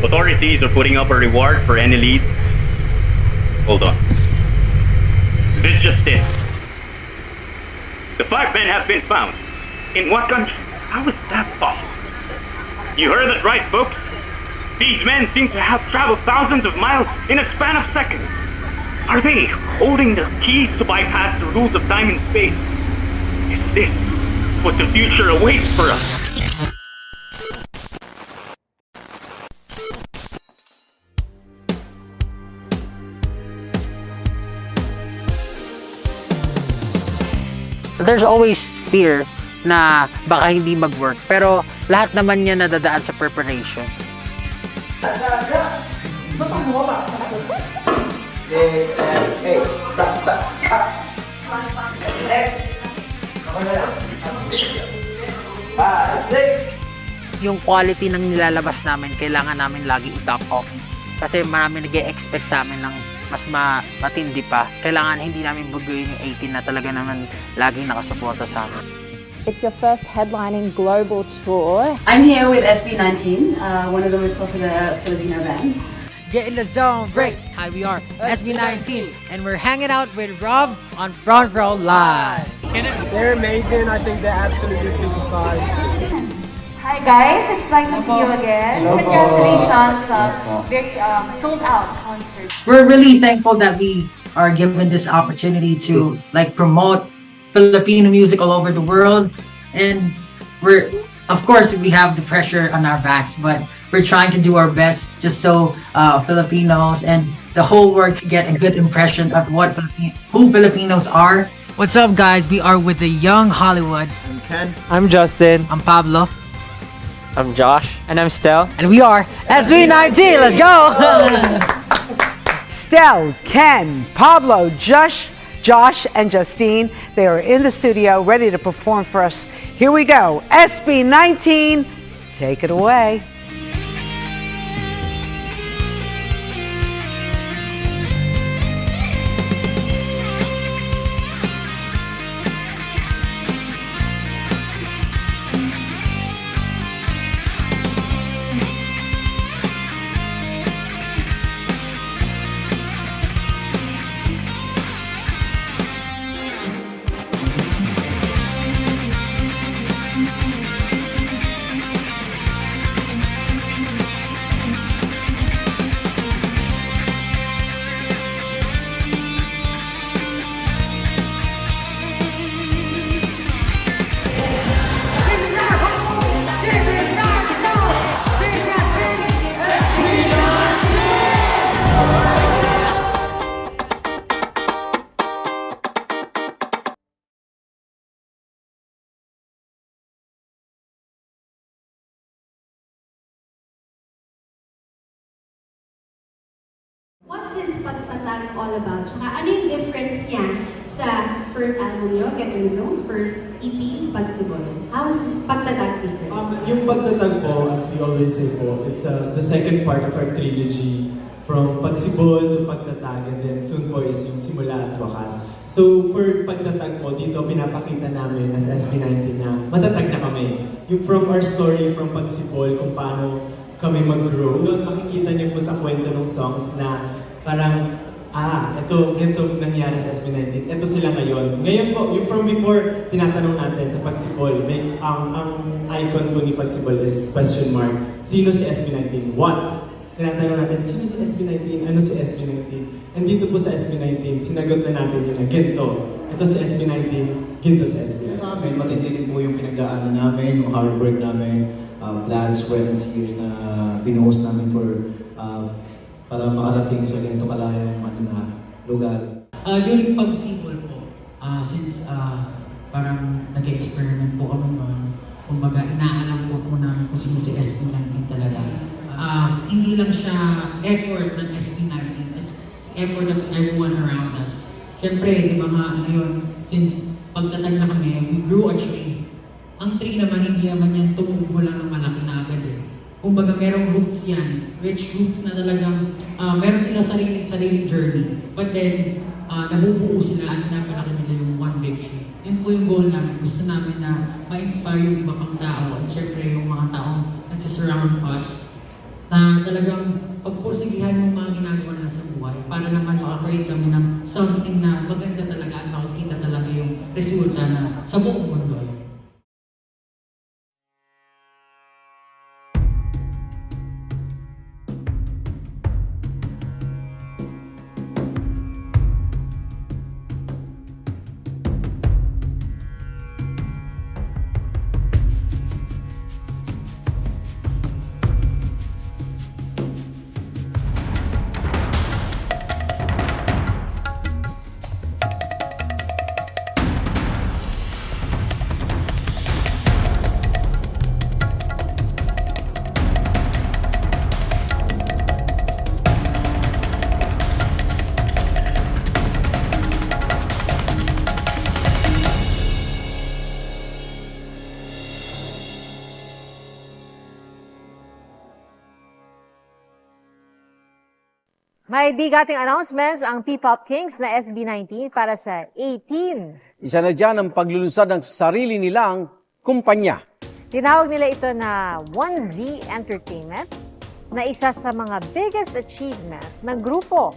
Authorities are putting up a reward for any leads. Hold on. This just in. The 5 men have been found. In what country? How is that possible? You heard it right, folks. These men seem to have traveled thousands of miles in a span of seconds. Are they holding the keys to bypass the rules of time and space? Is this what the future awaits for us? there's always fear na baka hindi mag-work. Pero lahat naman yan nadadaan sa preparation. Yung quality ng nilalabas namin, kailangan namin lagi i-top off. Kasi marami nag-e-expect sa amin ng mas matindi pa. Kailangan hindi namin buguin yung 18 na talaga naman laging nakasuporta sa amin. It's your first headlining global tour. I'm here with SB19, one of the most popular Filipino bands. Get in the zone, break. Hi, we are SB19, and we're hanging out with Rob on Front Row Live. They're amazing. I think they're absolutely superstars. Hi guys, it's nice to see you again. Hello po. Congratulations sa very sold out concert. We're really thankful that we are given this opportunity to like promote Filipino music all over the world. And we're, of course, we have the pressure on our backs, but we're trying to do our best just so Filipinos and the whole world can get a good impression of who Filipinos are. What's up, guys? We are with the Young Hollywood. I'm Ken. I'm Justin. I'm Pablo. I'm Josh. And I'm Stel. And we are SB19. Let's go! Stel, Ken, Pablo, Josh, and Justine. They are in the studio ready to perform for us. Here we go. SB19, take it away. What is Pagtatag all about? Tsaka ano yung difference niya sa first album niyo, Get in the Zone, first EP, Pagsibol? How is this Pagtatag different? Yung Pagtatag po, as we always say po, it's the second part of our trilogy from Pagsibol to Pagtatag, and then soon po is yung Simula at Wakas. So for Pagtatag po, dito pinapakita namin as SB19 na matatag na kami. Yung from our story, from Pagsibol, kung paano kami mag-grow. Doon makikita niyo po sa kwento ng songs na parang, ganito nangyari sa SB19. Ito sila ngayon. Ngayon po, yung from before, tinatanong natin sa Pagsibol, ang icon po ni Pagsibol is question mark. Sino si SB19? What? Tinatanong natin, sino si SB19? Ano si SB19? And dito po sa SB19, sinagot na natin yun na ganito. Ito si SB19, ganito si SB19. Sa amin, matindi din po yung pinagdaanan namin, yung hard work namin, blood, sweat, and tears na binuhos namin para makarating sa ganito kalayang lugar. During Pagsibol po, since parang nag-experiment po kami noon, kumbaga inaalam po namin kung sino si SB19 talaga. Hindi lang siya effort ng SB19, it's effort of everyone around us. Siyempre, di ba ngayon, since pagtatag na kami, we grew a tree. Ang tree naman, hindi naman yan tumubo lang ng malaki na agad eh. Kumbaga merong roots yan, which roots na talagang meron sila sariling journey. But then, nabubuo sila at napalaki nila yung one big tree. Yun po yung goal namin. Gusto namin na ma-inspire yung iba pang tao at syempre yung mga taong nagsasurround us na talagang pagpursigihan yung mga ginagawa na sa buhay para naman makakreate kami ng something na maganda talaga at makikita talaga yung resulta na sa buong mundo. May bigating announcements ang P-Pop Kings na SB19 para sa 18. Isa na dyan ang paglulunsad ng sarili nilang kumpanya. Tinawag nila ito na 1Z Entertainment na isa sa mga biggest achievement ng grupo.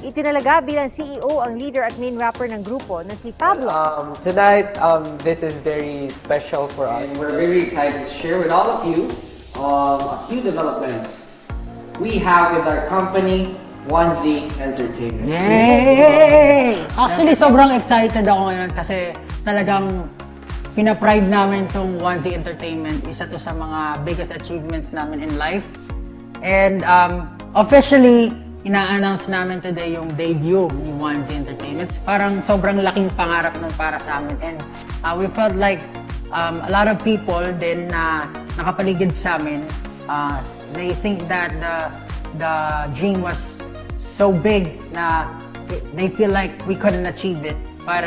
Itinalaga bilang CEO ang leader at main rapper ng grupo na si Pablo. Tonight, this is very special for us. And we're very excited to share with all of you a few developments we have with our company, 1Z Entertainment. Yay! Actually, sobrang excited ako ngayon kasi talagang pina-pride namin tong 1Z Entertainment. Isa to sa mga biggest achievements namin in life. And officially, ina-announce namin today yung debut ni 1Z Entertainment. Parang sobrang laking pangarap nun para sa amin. And we felt like a lot of people din na nakapaligid sa amin, they think that the dream was so big na they feel like we couldn't achieve it.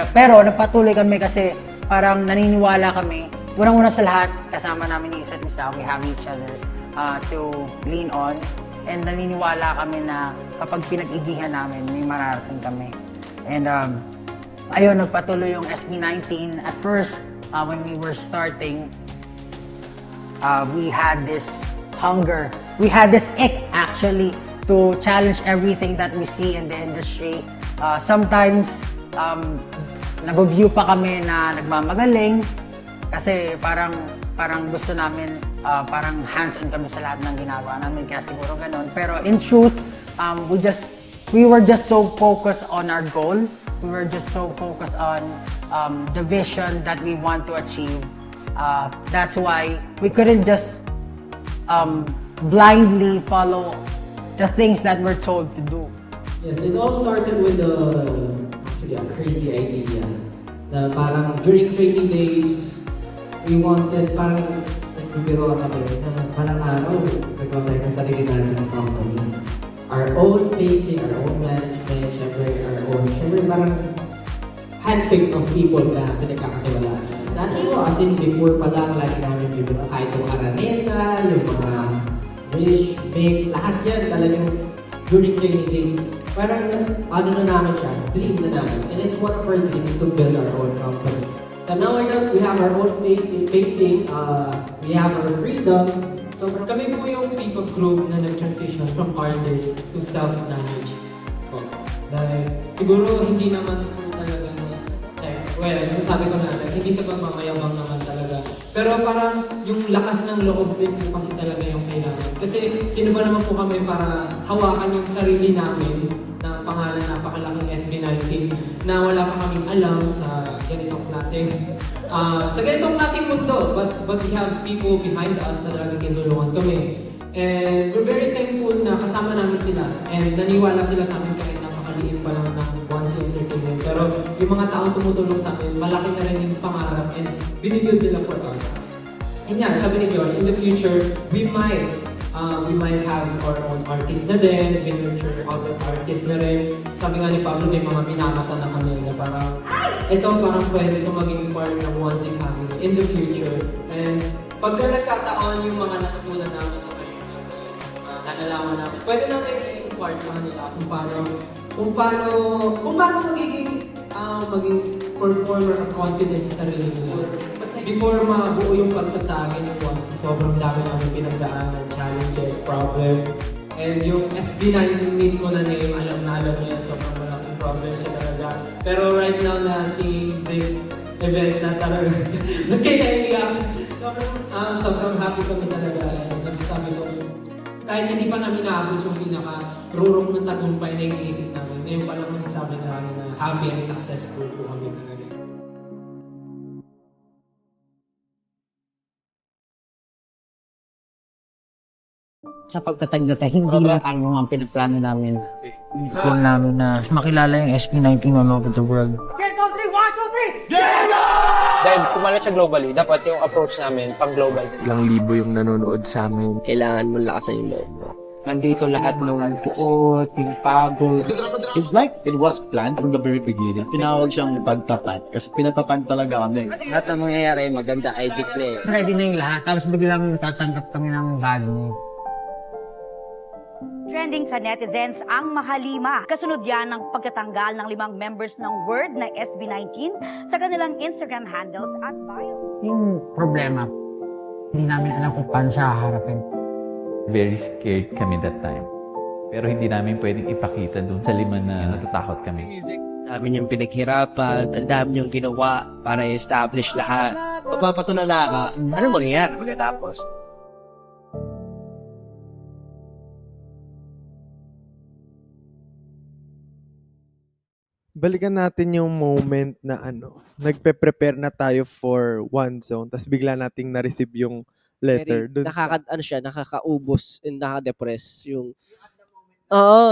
Pero nagpatuloy kami kasi parang naniniwala kami. Unang-una sa lahat, kasama namin yung isa't isa. We have each other to lean on. And naniniwala kami na kapag pinag-igihan namin, may mararating kami. And ayun, nagpatuloy yung SB19. At first, when we were starting, we had this hunger. We had this ick, actually, to challenge everything that we see in the industry. Sometimes, nag-view pa kami na nagmamagaling kasi parang gusto namin parang hands-on kami sa lahat ng ginagawa namin, kaya siguro ganun. Pero in truth, we were just so focused on our goal. We were just so focused on the vision that we want to achieve. That's why we couldn't just blindly follow the things that we're told to do. Yes, it all started with actually a crazy idea. Na parang during training days, we wanted parang nagbibiro kami na parang araw, nagkaroon tayo ng sarili natin ng company. Our own pacing, our own management, syempre parang handpicked of people na pinagkakatiwalaan. Dati ko, as in before pa lang, lagi namin bibiro kahit yung Araneta, yung mga Wish, Mix, lahat yan talagang during training days. Parang ano na namin siya, dream na namin. And it's one of our dreams to build our own company. So now we have our own pacing, we have our freedom. So kami po yung people group na nag-transition from artist to self-managed. Dahil siguro hindi naman po talaga masasabi ko na hindi sa pagmamayabang naman talaga. Pero parang yung lakas ng loob din po kasi talaga yung kailangan. Kasi sino ba naman po kami para hawakan yung sarili namin na pangalan napakalaking SB19 na wala pa kaming alam sa ganitong klaseng mundo. But we have people behind us na talagang tinulungan kami. And we're very thankful na kasama namin sila. And naniwala sila sa amin kahit napakaliit pa lang ng 1Z Entertainment. Pero yung mga taong tumutulong sa amin, malaki na rin yung pangarap and binibuild nila for us. And yeah, sabi ni Josh, in the future, we might have our own artist na rin, we nurture other artists na rin. Sabi nga ni Pablo, may mga binamata na kami na parang, ito parang pwede ito maging part ng 1Z family in the future. And pagka nagkataon yung mga natutunan namin sa kanila, nalalaman namin, pwede namin i-impart sa kanila kung paano maging performer at confidence sa sarili nila. Before mabuo yung pagtatagin ng 1Z, sobrang dami namin pinagdaanan, challenges, problem. And yung SB19 mismo na name, alam niya, sobrang malaking problem siya talaga. Pero right now na seeing this event na talaga, nagkailangan sobrang happy kami talaga. Masasabi ko, kahit hindi pa namin naabot yung pinaka-rurok ng tagumpay na iniisip namin, ngayon pa lang masasabi namin na happy and successful po kami talaga. Sa pagtatag na tayo, hindi lang ang mga pinaplano namin. Goal namin na makilala yung SB19 all over the world. Dahil kumalat siya globally, dapat yung approach namin pang global. Ilang libo yung nanonood sa amin. Kailangan mo lakasan yung loob mo. Nandito lahat ng puot, yung pagod. It's like it was planned from the very beginning. Tinawag siyang pagtatan kasi pinatatan talaga kami. Lahat ng mangyayari, maganda, I declare. Ready na yung lahat, tapos biglang natatanggap kami ng bad news. Trending sa netizens ang mahalima. Kasunod yan ng pagtatanggal ng 5 members ng Word na SB19 sa kanilang Instagram handles at bio. Yung problema, hindi namin alam kung paano siya haharapin. Very scared kami that time. Pero hindi namin pwedeng ipakita dun sa 5 na natatakot kami. Dami yung pinaghirapan, ang dami yung ginawa para i-establish lahat. Papapatunan na ano mangyayari pagkatapos. Balikan natin yung moment na nagpe-prepare na tayo for One Zone, tapos bigla nating na-receive yung letter. Nakakaubos and nakaka-depress yung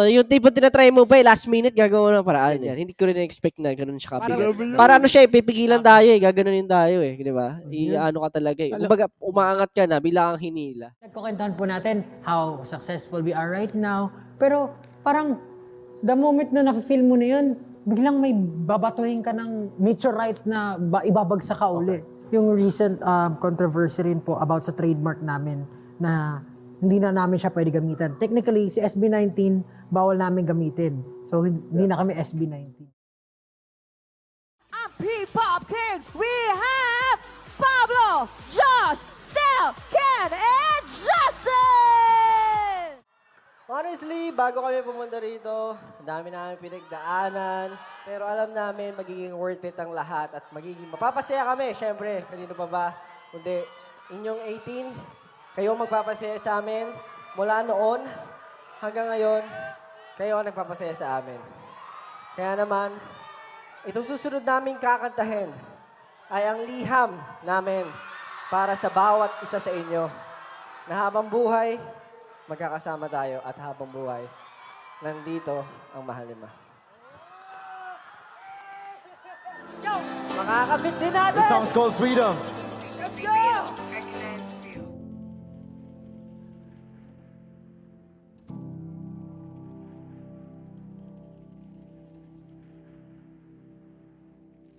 yung tipo tinatry mo pa last minute gagawa ng paraan. Hindi ko rin expect na ganoon siya kapigilan. Para pipigilan tayo gaganunin tayo di ba? Ano ka talaga Kumbaga umaangat ka na bilang hinila. Nagkukwentuhan po natin how successful we are right now, pero parang the moment na na-feel mo na yun, biglang may babatuhin ka ng meteorite na ibabagsak ka uli. Yung recent controversy rin po about sa trademark namin na hindi na namin siya pwede gamitan. Technically, si SB19, bawal namin gamitin. So, hindi na kami SB19. Ang P-Pop Kings, we have Pablo, Josh, Sel, Ken, and Justin! Honestly, bago kami pumunta rito, dami namin pinagdaanan, pero alam namin magiging worth it ang lahat at magiging mapapasaya kami, syempre, kanino pa ba? Kundi inyong 18, kayo magpapasaya sa amin, mula noon hanggang ngayon, kayo ang nagpapasaya sa amin. Kaya naman, itong susunod naming kakantahin ay ang liham namin para sa bawat isa sa inyo na habang buhay, magkakasama tayo at habang buhay, nandito ang mahalima. Makakabit din natin! The song's called Freedom. Let's go!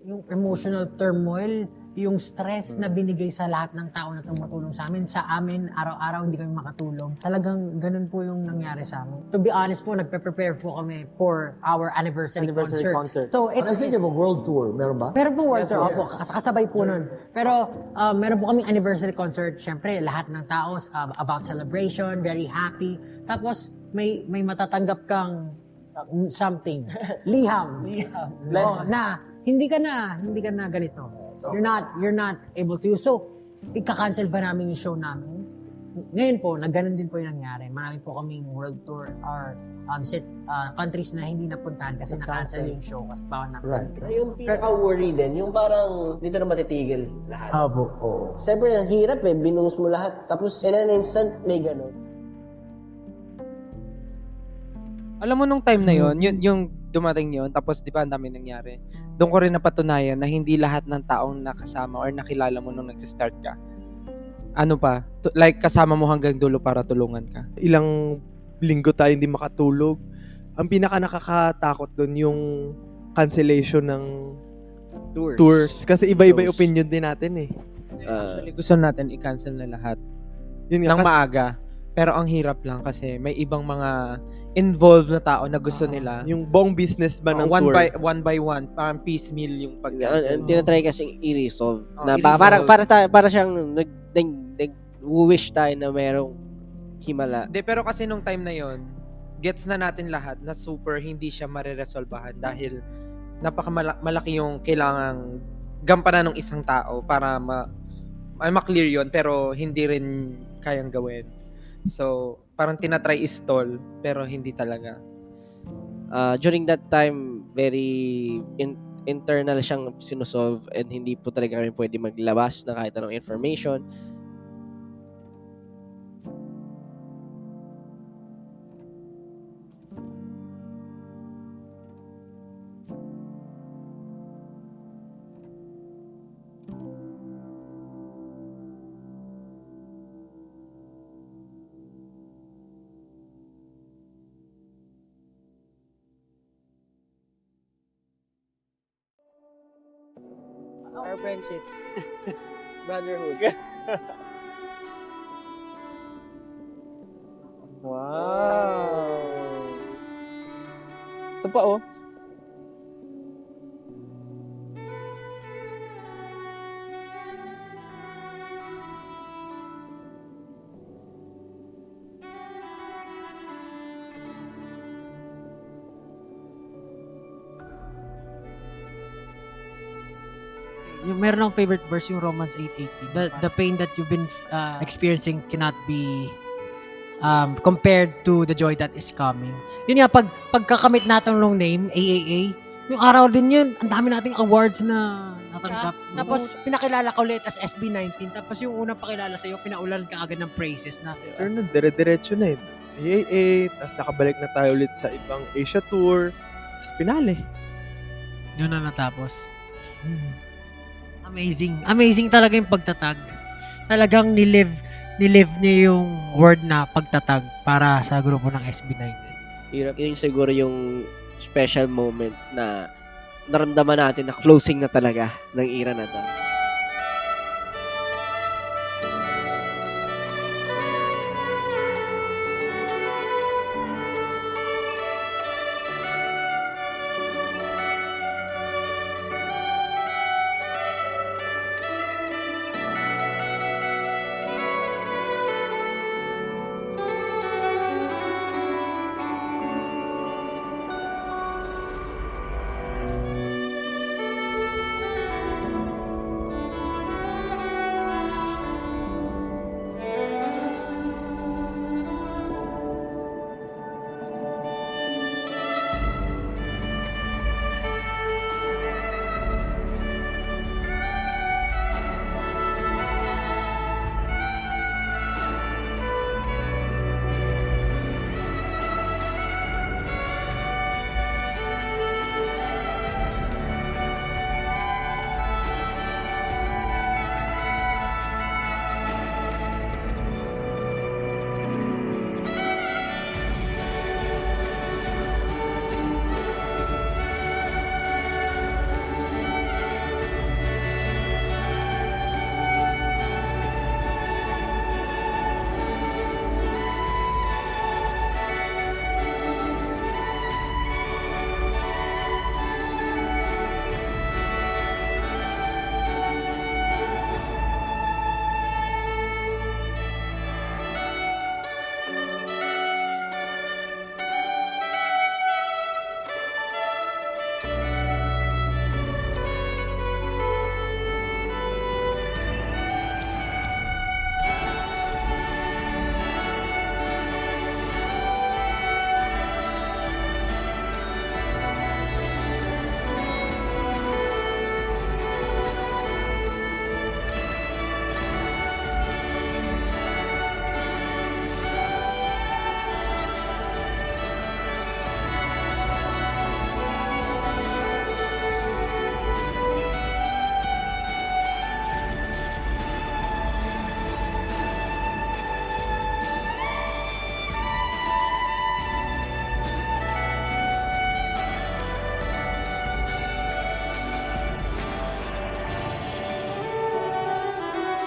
Yung emotional turmoil, yung stress na binigay sa lahat ng tao na tumutulong sa amin, araw-araw hindi kami makatulong. Talagang ganun po yung nangyari sa amin. To be honest po, nagpe-prepare po kami for our anniversary concert. So, I think of a world tour, meron ba? Meron po world tour, opo, kasabay po nun. Pero meron po kaming anniversary concert. Siyempre, lahat ng tao about celebration, very happy. Tapos, may matatanggap kang something, liham. Na hindi ka na ganito. You're not able to. So, ika-cancel ba namin yung show namin? Ngayon po, nagganon din po yung nangyari. Marami po kaming world tour or countries na hindi napuntahan kasi na-cancel yung show kasi bawal na. Right. Yung pinaka-worry din, yung parang dito na matitigil lahat. Oo. Siyempre, ang hirap binuhos mo lahat. Tapos, in an instant, may ganon. Alam mo nung time na yon, yung dumating yon, tapos di ba ang dami nangyari. Doon ko rin napatunayan na hindi lahat ng taong nakasama or nakilala mo nung nagsi-start ka. Ano pa? Like kasama mo hanggang dulo para tulungan ka. Ilang linggo tayo hindi makatulog. Ang pinaka nakakatakot doon yung cancellation ng tours. Kasi iba-iba yung opinion din natin Actually, gusto natin i-cancel na lahat yun nga, ng maaga. Pero ang hirap lang kasi may ibang mga involved na tao na gusto nila. Yung buong business ba ng one tour? One by one, parang piecemeal yung pag-cancel. Tinatry kasi i-resolve. Na i-resolve. para siyang nag-wish tayo na merong himala. Pero kasi nung time na yon, gets na natin lahat na super hindi siya mariresolbahan dahil napakamalaki yung kailangang gampanan ng isang tao para ma-clear yon pero hindi rin kayang gawin. So, parang tinatry i-stall, pero hindi talaga. During that time, very internal siyang sinusolve and hindi po talaga kami pwede maglabas na kahit anong information. Our friendship. Brotherhood. Wow! Ito pa, oh. Yung meron akong favorite verse, yung Romans 8:18. The pain that you've been experiencing cannot be compared to the joy that is coming. Yun nga, pagkakamit natin ng name, AAA, yung araw din yun, ang dami nating awards na natanggap. Tapos, pinakilala ka ulit as SB19. Tapos, yung unang pakilala sa'yo, pinaulan ka agad ng praises na. Turn na, dire-diretso na eh. AAA, tapos nakabalik na tayo ulit sa ibang Asia Tour, tapos pinali. Yun na natapos. Amazing. Amazing talaga yung pagtatag. Talagang nilive niya yung word na pagtatag para sa grupo ng SB19. Yun siguro yung special moment na naramdaman natin na closing na talaga ng era na to.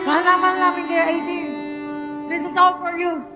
Mahal naman namin kay ID. This is all for you.